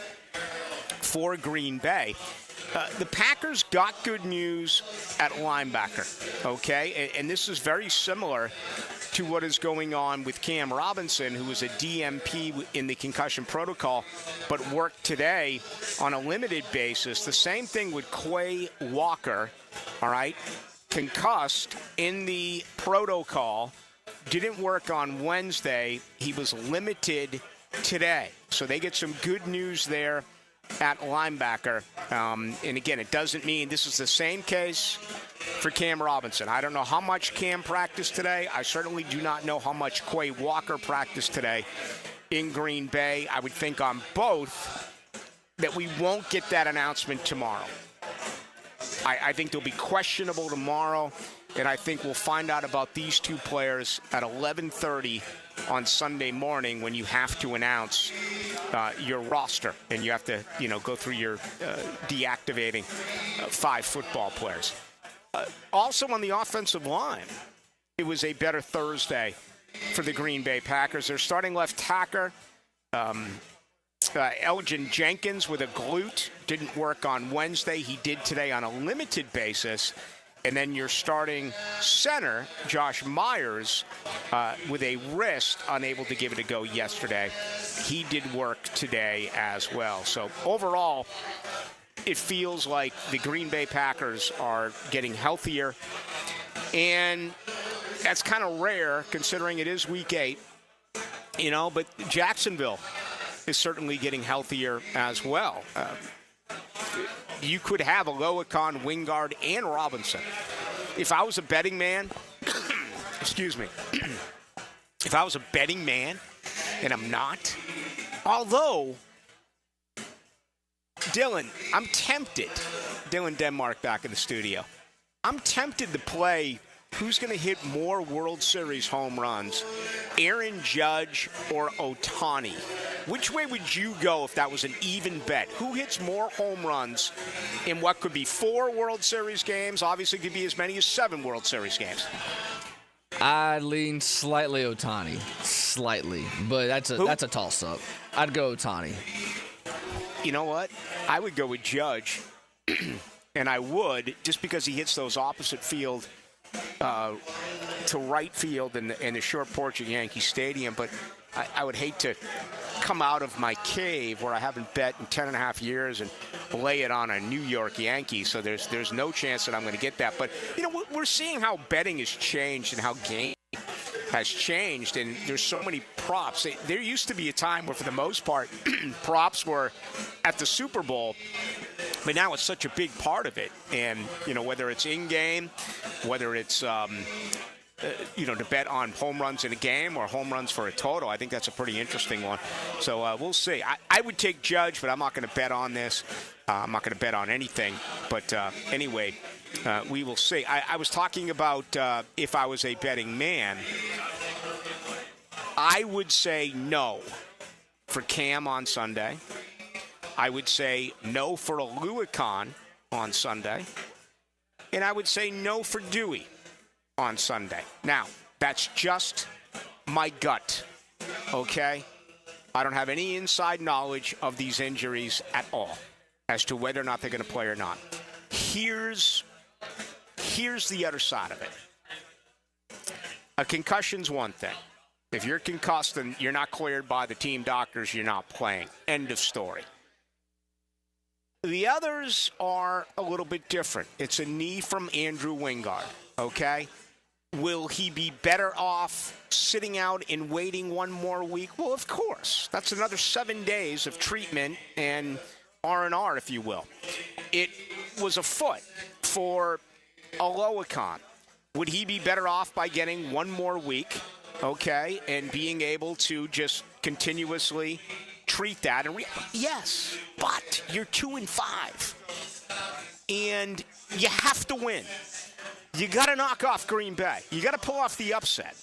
for Green Bay. The Packers got good news at linebacker, okay? And this is very similar to what is going on with Cam Robinson, who was a DMP in the concussion protocol, but worked today on a limited basis. The same thing with Quay Walker, all right? Concussed in the protocol, didn't work on Wednesday. He was limited today. So they get some good news there at linebacker. And again, it doesn't mean this is the same case for Cam Robinson. I don't know how much Cam practiced today. I certainly do not know how much Quay Walker practiced today in Green Bay. I would think on both that we won't get that announcement tomorrow. I think they'll be questionable tomorrow, and I think we'll find out about these two players at 11:30 on Sunday morning when you have to announce your roster and you have to, go through your deactivating 5 football players. Also on the offensive line, it was a better Thursday for the Green Bay Packers. Their starting left tackle, Elgin Jenkins with a glute, didn't work on Wednesday. He did today on a limited basis. And then your starting center, Josh Myers, with a wrist, unable to give it a go yesterday. He did work today as well. So overall, it feels like the Green Bay Packers are getting healthier. And that's kind of rare considering it is week 8. But Jacksonville is certainly getting healthier as well. You could have Aloakon, Wingard, and Robinson. If I was a betting man, excuse me, if I was a betting man, and I'm not, although, Dylan, I'm tempted. Dylan Denmark back in the studio. I'm tempted to play who's going to hit more World Series home runs, Aaron Judge or Ohtani. Which way would you go if that was an even bet? Who hits more home runs in what could be 4 World Series games? Obviously, could be as many as 7 World Series games. I'd lean slightly Ohtani. Slightly. But that's a toss-up. I'd go Ohtani. You know what? I would go with Judge. And I would, just because he hits those opposite field to right field in the short porch at Yankee Stadium. But I would hate to come out of my cave where I haven't bet in 10.5 years and lay it on a New York Yankees. So there's no chance that I'm going to get that. But, we're seeing how betting has changed and how game has changed, and there's so many props. There used to be a time where, for the most part, props were at the Super Bowl, but now it's such a big part of it. And, whether it's in-game, whether it's, to bet on home runs in a game or home runs for a total, I think that's a pretty interesting one. So we'll see. I would take Judge, but I'm not going to bet on this. I'm not going to bet on anything. But anyway, we will see. I was talking about if I was a betting man, I would say no for Cam on Sunday. I would say no for Aloakon on Sunday. And I would say no for Dewey on Sunday. Now, that's just my gut, okay? I don't have any inside knowledge of these injuries at all as to whether or not they're going to play or not. Here's the other side of it. A concussion's one thing. If you're concussed and you're not cleared by the team doctors, you're not playing. End of story. The others are a little bit different. It's a knee from Andrew Wingard, okay? Will he be better off sitting out and waiting one more week? Well, of course. That's another 7 days of treatment and R&R, if you will. It was a foot for Aloakon. Would he be better off by getting one more week, okay, and being able to just continuously treat that? Yes, but you're 2-5, and you have to win. You got to knock off Green Bay. You got to pull off the upset.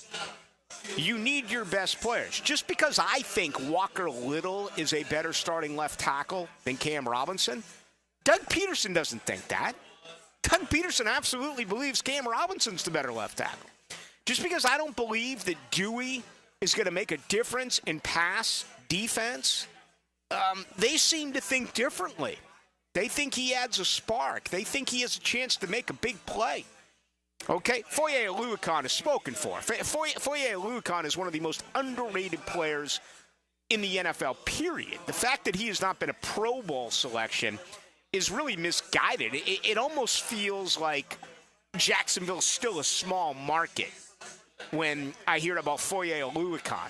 You need your best players. Just because I think Walker Little is a better starting left tackle than Cam Robinson, Doug Peterson doesn't think that. Doug Peterson absolutely believes Cam Robinson's the better left tackle. Just because I don't believe that Dewey is going to make a difference in pass defense, they seem to think differently. They think he adds a spark. They think he has a chance to make a big play. Okay, Foye Oluokun is spoken for. Foye Oluokun is one of the most underrated players in the NFL, period. The fact that he has not been a Pro Bowl selection is really misguided. It almost feels like Jacksonville's still a small market when I hear about Foye Oluokun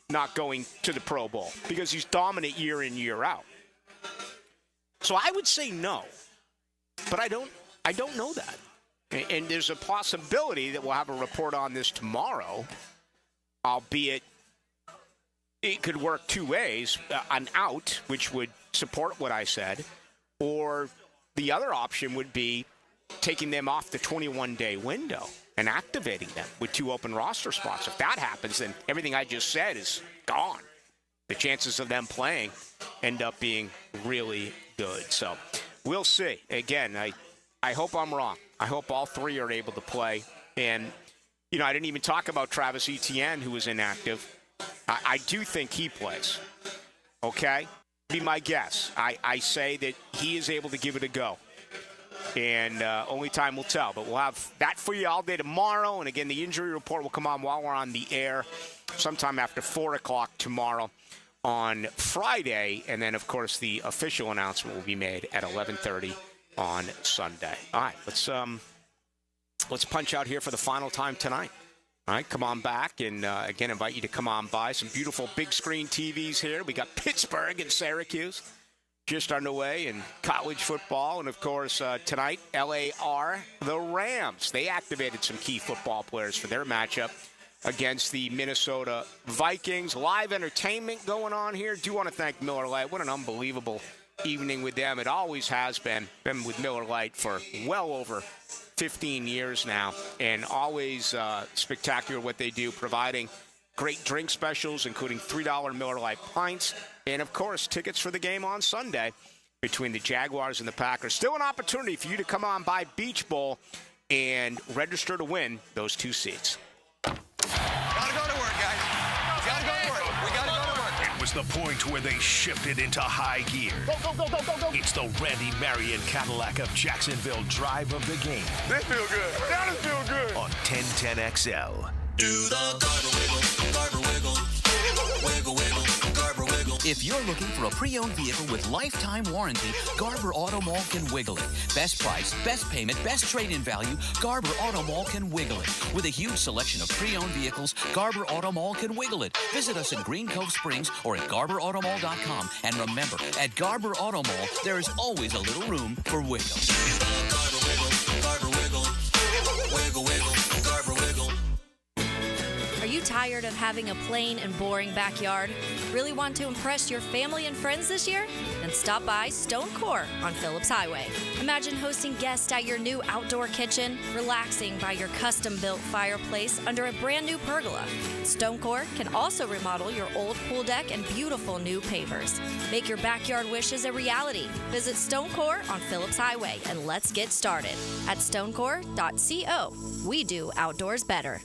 not going to the Pro Bowl because he's dominant year in, year out. So I would say no, but I don't know that. And there's a possibility that we'll have a report on this tomorrow, albeit it could work two ways, an out, which would support what I said, or the other option would be taking them off the 21-day window and activating them with 2 open roster spots. If that happens, then everything I just said is gone. The chances of them playing end up being really good. So we'll see. Again, I hope I'm wrong. I hope all 3 are able to play. And, I didn't even talk about Travis Etienne, who was inactive. I do think he plays. Okay? Be my guess. I say that he is able to give it a go. And only time will tell. But we'll have that for you all day tomorrow. And, again, the injury report will come on while we're on the air sometime after 4 o'clock tomorrow on Friday. And then, of course, the official announcement will be made at 11:30 on Sunday. All right, let's punch out here for the final time tonight. All right, come on back, and again, invite you to come on by. Some beautiful big screen TVs here. We got Pittsburgh and Syracuse just underway in college football. And, of course, tonight, LAR, the Rams. They activated some key football players for their matchup against the Minnesota Vikings. Live entertainment going on here. Do want to thank Miller Lite. What an unbelievable evening with them. It always has been. Been with Miller Lite for well over 15 years now, and always spectacular what they do, providing great drink specials, including $3 Miller Lite pints, and, of course, tickets for the game on Sunday between the Jaguars and the Packers. Still an opportunity for you to come on by Beach Bowl and register to win those 2 seats. Gotta go to work, guys. Gotta go to work. We gotta go to work. It was the point where they shifted into high gear. Go. It's the Randy Marion Cadillac of Jacksonville drive of the game. This feel good. That does feel good. On 1010XL. Do the Garber wiggle, Garber wiggle, wiggle, wiggle, Garber wiggle. If you're looking for a pre-owned vehicle with lifetime warranty, Garber Auto Mall can wiggle it. Best price, best payment, best trade-in value, Garber Auto Mall can wiggle it. With a huge selection of pre-owned vehicles, Garber Auto Mall can wiggle it. Visit us in Green Cove Springs or at GarberAutomall.com. And remember, at Garber Auto Mall, there is always a little room for wiggle. Garber wiggle, Garber wiggle, wiggle, wiggle, Garber wiggle. Are you tired of having a plain and boring backyard? Really want to impress your family and friends this year? Then stop by Stone Core on Phillips Highway. Imagine hosting guests at your new outdoor kitchen, relaxing by your custom-built fireplace under a brand new pergola. Stone Core can also remodel your old pool deck and beautiful new pavers. Make your backyard wishes a reality. Visit Stone Core on Phillips Highway and let's get started at stonecore.co. We do outdoors better.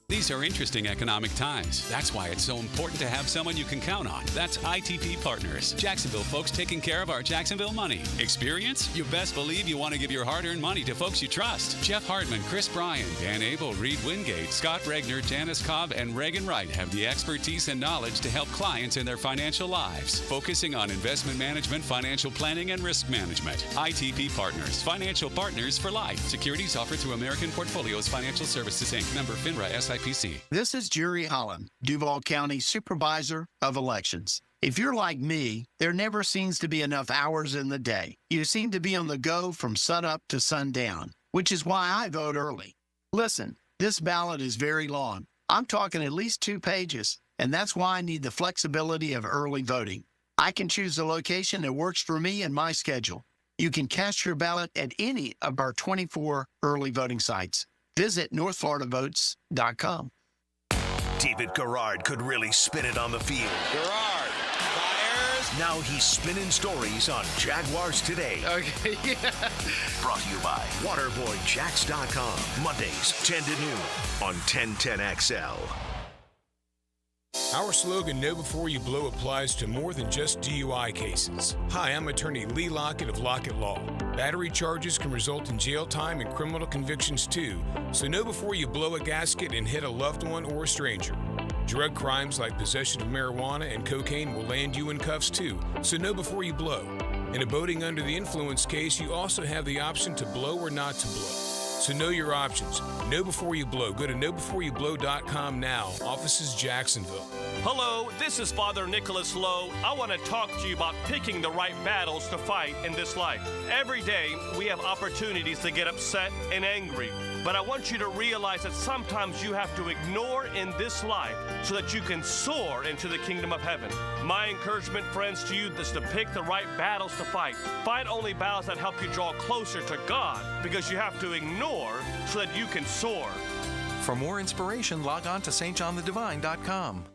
These are interesting economic times. That's why it's so important to have someone you can count on. That's ITP Partners. Jacksonville folks taking care of our Jacksonville money. Experience? You best believe you want to give your hard-earned money to folks you trust. Jeff Hartman, Chris Bryan, Dan Abel, Reed Wingate, Scott Regner, Janice Cobb, and Reagan Wright have the expertise and knowledge to help clients in their financial lives, focusing on investment management, financial planning, and risk management. ITP Partners. Financial partners for life. Securities offered through American Portfolios Financial Services, Inc. Member FINRA SIPC. This is Jerry Holland, Duval County Supervisor of Elections. If you're like me, there never seems to be enough hours in the day. You seem to be on the go from sunup to sundown, which is why I vote early. Listen, this ballot is very long. I'm talking at least 2 pages, and that's why I need the flexibility of early voting. I can choose the location that works for me and my schedule. You can cast your ballot at any of our 24 early voting sites. Visit NorthFloridaVotes.com. David Garrard could really spin it on the field. Garrard fires. Now he's spinning stories on Jaguars Today. Okay, yeah. Brought to you by WaterboyJacks.com. Mondays, 10 to noon on 1010XL. Our slogan, Know Before You Blow, applies to more than just DUI cases. Hi, I'm attorney Lee Lockett of Lockett Law. Battery charges can result in jail time and criminal convictions too, so know before you blow a gasket and hit a loved one or a stranger. Drug crimes like possession of marijuana and cocaine will land you in cuffs too, so know before you blow. In a boating under the influence case, you also have the option to blow or not to blow. So know your options. Know before you blow. Go to knowbeforeyouBlow.com now. Offices Jacksonville. Hello, this is Father Nicholas Lowe. I want to talk to you about picking the right battles to fight in this life. Every day, we have opportunities to get upset and angry. But I want you to realize that sometimes you have to ignore in this life so that you can soar into the kingdom of heaven. My encouragement, friends, to you is to pick the right battles to fight. Fight only battles that help you draw closer to God, because you have to ignore so that you can soar. For more inspiration, log on to stjohnthedivine.com.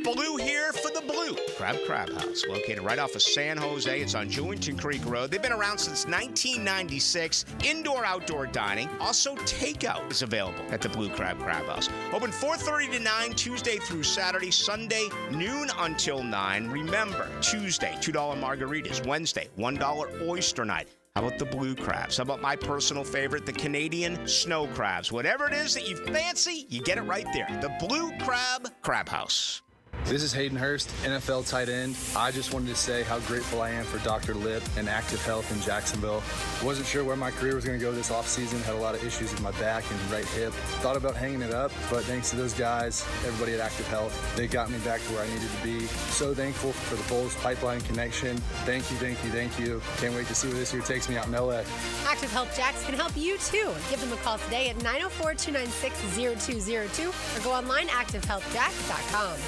Ballou here for the Blue Crab House, located right off of San Jose. It's on Jewington Creek Road. They've been around since 1996. Indoor-outdoor dining. Also, takeout is available at the Blue Crab House. Open 4:30 to 9, Tuesday through Saturday. Sunday, noon until 9. Remember, Tuesday, $2 margaritas. Wednesday, $1 oyster night. How about the blue crabs? How about my personal favorite, the Canadian snow crabs? Whatever it is that you fancy, you get it right there. The Blue Crab House. This is Hayden Hurst, NFL tight end. I just wanted to say how grateful I am for Dr. Lip and Active Health in Jacksonville. Wasn't sure where my career was going to go this offseason. Had a lot of issues with my back and right hip. Thought about hanging it up, but thanks to those guys, everybody at Active Health, they got me back to where I needed to be. So thankful for the Bulls pipeline connection. Thank you, thank you, thank you. Can't wait to see where this year takes me out in LA. Active Health Jacks can help you too. Give them a call today at 904-296-0202 or go online activehealthjacks.com.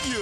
Yo,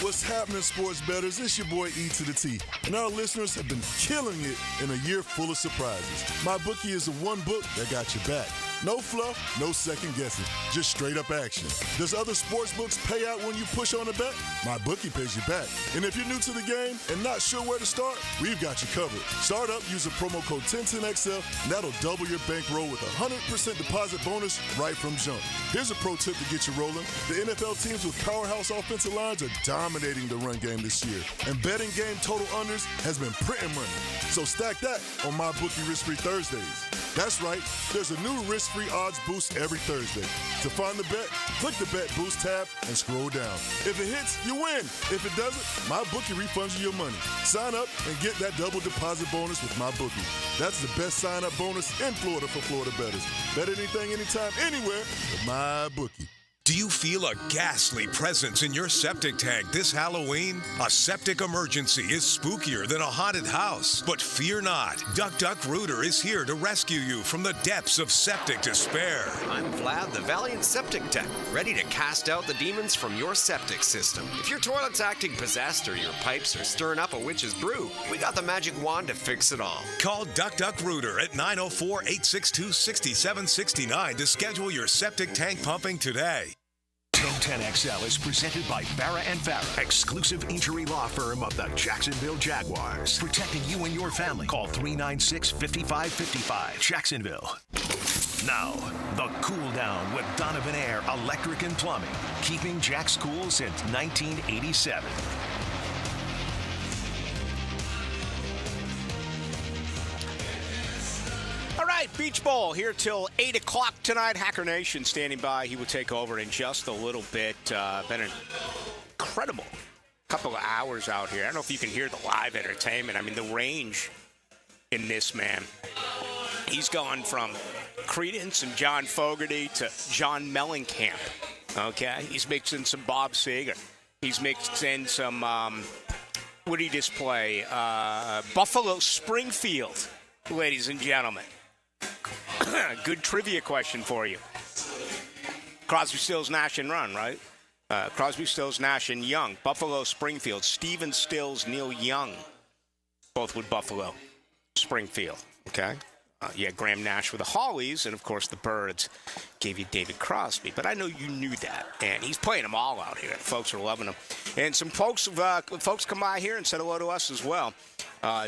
what's happening, sports bettors? It's your boy E to the T, and our listeners have been killing it in a year full of surprises. MyBookie is the one book that got your back. No fluff, no second guessing, just straight up action. Does other sports books pay out when you push on a bet? MyBookie pays you back. And if you're new to the game and not sure where to start, we've got you covered. Start up using promo code 1010XL, and that'll double your bankroll with a 100% deposit bonus right from jump. Here's a pro tip to get you rolling. The NFL teams with powerhouse offensive lines are dominating the run game this year, and betting game total unders has been printing money. So stack that on MyBookie Risk-Free Thursdays. That's right, there's a new risk-free odds boost every Thursday. To find the bet, click the Bet Boost tab and scroll down. If it hits, you win. If it doesn't, MyBookie refunds you your money. Sign up and get that double deposit bonus with MyBookie. That's the best sign-up bonus in Florida for Florida bettors. Bet anything, anytime, anywhere with MyBookie. Do you feel a ghastly presence in your septic tank this Halloween? A septic emergency is spookier than a haunted house. But fear not. Duck Duck Rooter is here to rescue you from the depths of septic despair. I'm Vlad, the valiant septic tech, ready to cast out the demons from your septic system. If your toilet's acting possessed or your pipes are stirring up a witch's brew, we got the magic wand to fix it all. Call Duck Duck Rooter at 904-862-6769 to schedule your septic tank pumping today. 1010XL is presented by Farah and Farah, exclusive injury law firm of the Jacksonville Jaguars. Protecting you and your family. Call 396-5555. Jacksonville. Now, the cool down with Donovan Air Electric and Plumbing. Keeping Jack's cool since 1987. All right, Beach Bowl here till 8 o'clock tonight. Hacker Nation standing by. He will take over in just a little bit. Been an incredible couple of hours out here. I don't know if you can hear the live entertainment. I mean, the range in this man. He's gone from Creedence and John Fogerty to John Mellencamp. Okay? He's mixed in some Bob Seger. He's mixed in some, what did he just play? Buffalo Springfield, ladies and gentlemen. Good trivia question for you. Crosby, Stills, Nash, and Run, right? Crosby, Stills, Nash, and Young. Buffalo, Springfield. Steven Stills, Neil Young. Both with Buffalo, Springfield. Okay? You had Graham Nash with the Hollies, and, of course, the Birds gave you David Crosby. But I know you knew that, and he's playing them all out here. Folks are loving them. And some folks come by here and said hello to us as well,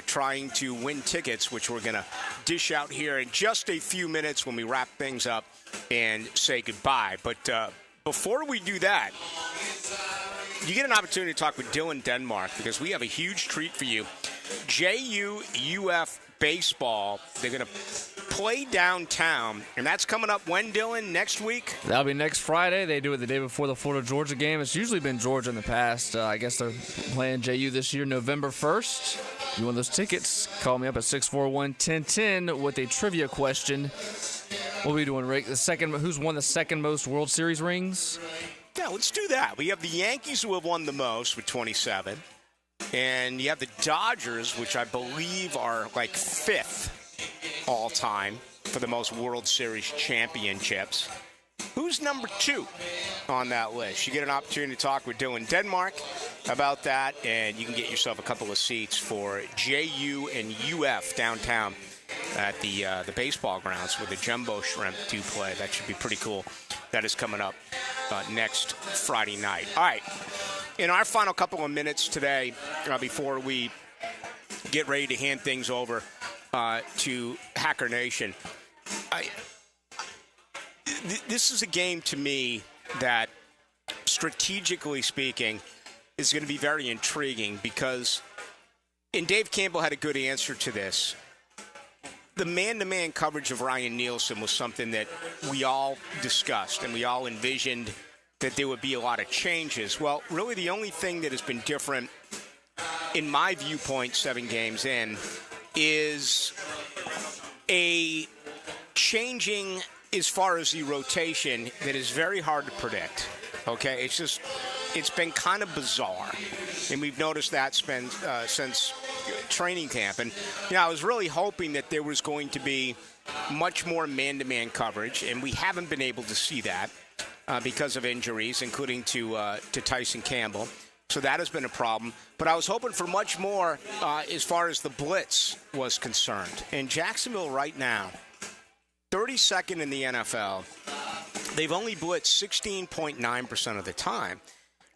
trying to win tickets, which we're going to dish out here in just a few minutes when we wrap things up and say goodbye. But before we do that, you get an opportunity to talk with Dylan Denmark because we have a huge treat for you. JUUF baseball. They're going to play downtown, and that's coming up when, Dylan? Next week? That'll be next Friday. They do it the day before the Florida-Georgia game. It's usually been Georgia in the past. I guess they're playing JU this year, November 1st. You want those tickets? Call me up at 641-1010 with a trivia question. What are we doing, Rick? Who's won the second most World Series rings? Yeah, let's do that. We have the Yankees who have won the most with 27. And you have the Dodgers, which I believe are like 5th all-time for the most World Series championships. Who's number 2 on that list? You get an opportunity to talk with Dylan Denmark about that, and you can get yourself a couple of seats for JU and UF downtown at the baseball grounds where the Jumbo Shrimp do play. That should be pretty cool. That is coming up next Friday night. All right. In our final couple of minutes today, before we get ready to hand things over to Hacker Nation, this is a game to me that, strategically speaking, is going to be very intriguing because, and Dave Campbell had a good answer to this, the man-to-man coverage of Ryan Nielsen was something that we all discussed and we all envisioned that there would be a lot of changes. Well, really the only thing that has been different, in my viewpoint, 7 games in, is a changing as far as the rotation that is very hard to predict. Okay, it's been kind of bizarre, and we've noticed that since training camp. And I was really hoping that there was going to be much more man-to-man coverage, and we haven't been able to see that because of injuries, including to Tyson Campbell. So that has been a problem. But I was hoping for much more as far as the blitz was concerned. And Jacksonville right now, 32nd in the NFL. They've only blitzed 16.9% of the time.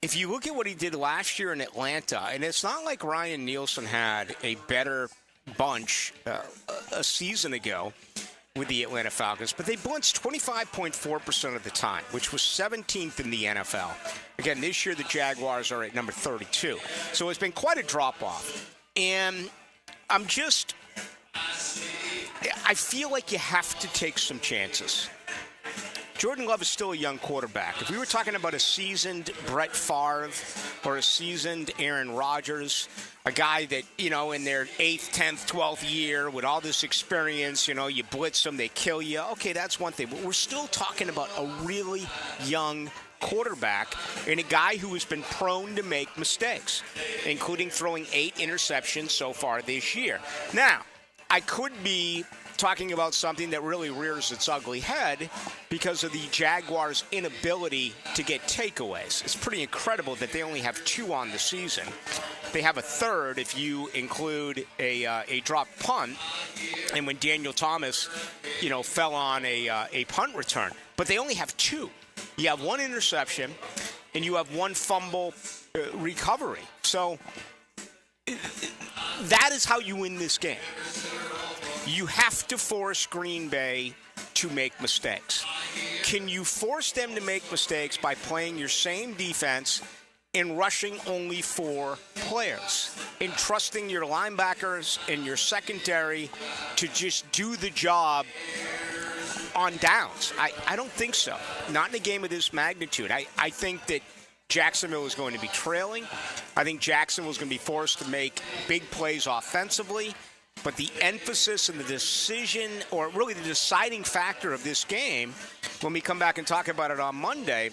If you look at what he did last year in Atlanta, and it's not like Ryan Nielsen had a better bunch a season ago with the Atlanta Falcons, but they blitzed 25.4% of the time, which was 17th in the NFL. Again, this year the Jaguars are at number 32. So it's been quite a drop-off. And I feel like you have to take some chances. Jordan Love is still a young quarterback. If we were talking about a seasoned Brett Favre or a seasoned Aaron Rodgers, a guy that, in their 8th, 10th, 12th year with all this experience, you blitz them, they kill you. Okay, that's one thing. But we're still talking about a really young quarterback and a guy who has been prone to make mistakes, including throwing 8 interceptions so far this year. Now, I could be talking about something that really rears its ugly head because of the Jaguars' inability to get takeaways. It's pretty incredible that they only have 2 on the season. They have a third if you include a dropped punt, and when Daniel Thomas, fell on a punt return. But they only have 2. You have 1 interception, and you have 1 fumble recovery. So that is how you win this game. You have to force Green Bay to make mistakes. Can you force them to make mistakes by playing your same defense and rushing only 4 players and trusting your linebackers and your secondary to just do the job on downs? I don't think so. Not in a game of this magnitude. I think that Jacksonville is going to be trailing. I think Jacksonville is going to be forced to make big plays offensively. But the emphasis and the decision, or really the deciding factor of this game, when we come back and talk about it on Monday,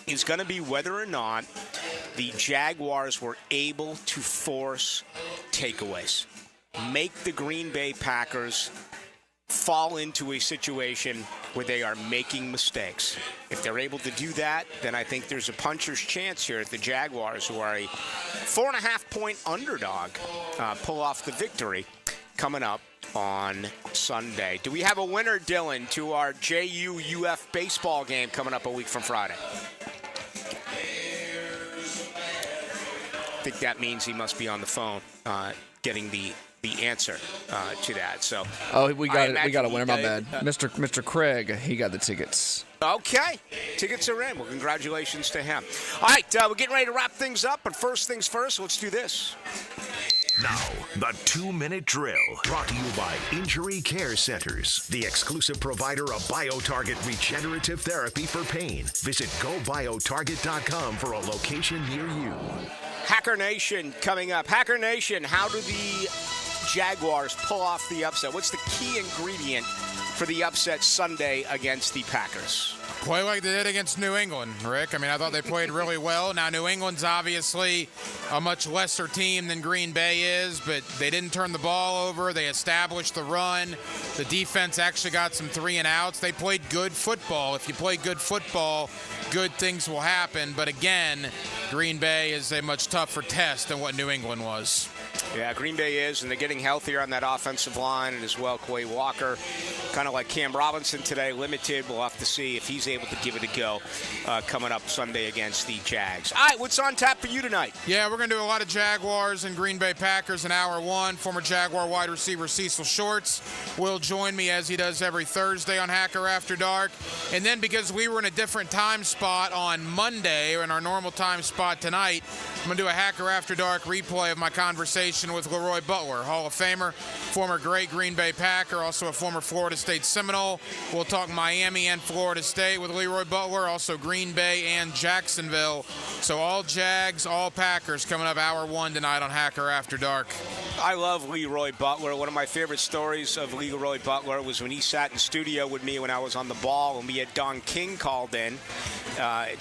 is going to be whether or not the Jaguars were able to force takeaways, make the Green Bay Packers fall into a situation where they are making mistakes. If they're able to do that, then I think there's a puncher's chance here at the Jaguars, who are a 4.5-point underdog, pull off the victory coming up on Sunday. Do we have a winner, Dylan, to our JU-UF baseball game coming up a week from Friday? I think that means he must be on the phone getting the answer to that. So we got it. We got a winner. My bad. Mr. Craig, he got the tickets. Okay, tickets are in. Well, congratulations to him. All right, we're getting ready to wrap things up, but first things first, let's do this. Now, the 2-minute drill, brought to you by Injury Care Centers, the exclusive provider of BioTarget regenerative therapy for pain. Visit gobiotarget.com for a location near you. Hacker Nation coming up. Hacker Nation, how do the Jaguars pull off the upset? What's the key ingredient for the upset Sunday against the Packers? Play like they did against New England, Rick. I mean, I thought they played really well. Now, New England's obviously a much lesser team than Green Bay is, but they didn't turn the ball over. They established the run. The defense actually got some 3-and-outs. They played good football. If you play good football, good things will happen. But again, Green Bay is a much tougher test than what New England was. Yeah, Green Bay is, and they're getting healthier on that offensive line, and as well, Quay Walker, kind of like Cam Robinson today, limited. We'll have to see if he's able to give it a go coming up Sunday against the Jags. All right, what's on tap for you tonight? Yeah, we're going to do a lot of Jaguars and Green Bay Packers in hour 1. Former Jaguar wide receiver Cecil Shorts will join me as he does every Thursday on Hacker After Dark. And then because we were in a different time spot on Monday, or in our normal time spot tonight, I'm going to do a Hacker After Dark replay of my conversation with Leroy Butler, Hall of Famer, former great Green Bay Packer, also a former Florida State Seminole. We'll talk Miami and Florida State. State with Leroy Butler, also Green Bay and Jacksonville. So all Jags, all Packers coming up hour 1 tonight on Hacker After Dark. I love Leroy Butler. One of my favorite stories of Leroy Butler was when he sat in studio with me when I was on the ball, and we had Don King called in.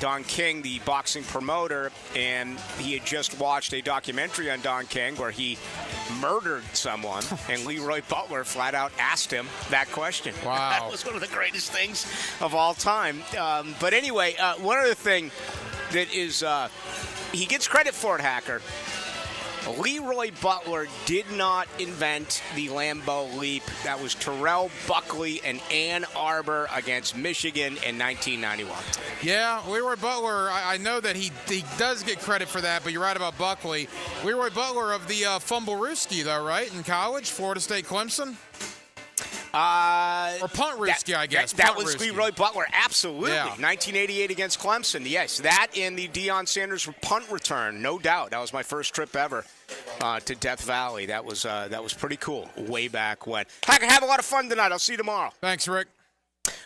Don King, the boxing promoter, and he had just watched a documentary on Don King where he murdered someone, and Leroy Butler flat out asked him that question. Wow. That was one of the greatest things of all time. But anyway, one other thing that is, he gets credit for it, Hacker. Leroy Butler did not invent the Lambeau Leap. That was Terrell Buckley and Ann Arbor against Michigan in 1991. Yeah, Leroy Butler, I know that he does get credit for that, but you're right about Buckley. Leroy Butler of the Fumblerooski, though, right, in college, Florida State Clemson? Or Punt-Rooski, I guess. That was Leroy Butler, absolutely. Yeah. 1988 against Clemson, yes. That and the Deion Sanders punt return, no doubt. That was my first trip ever to Death Valley. That was pretty cool way back when. Hacker, have a lot of fun tonight. I'll see you tomorrow. Thanks, Rick.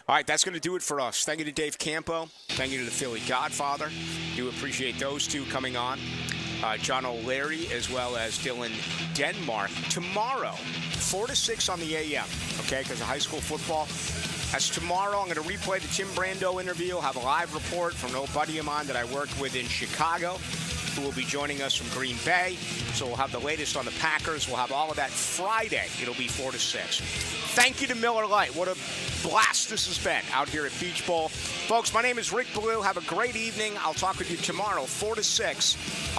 All right, that's going to do it for us. Thank you to Dave Campo. Thank you to the Philly Godfather. Do appreciate those two coming on. John O'Leary as well as Dylan Denmark. Tomorrow, 4 to 6 on the AM, okay, because of high school football. That's tomorrow. I'm going to replay the Tim Brando interview. I'll have a live report from an old buddy of mine that I worked with in Chicago, who will be joining us from Green Bay. So we'll have the latest on the Packers. We'll have all of that Friday. It'll be 4 to 6. Thank you to Miller Lite. What a blast this has been out here at Beach Bowl. Folks, my name is Rick Ballou. Have a great evening. I'll talk with you tomorrow, 4 to 6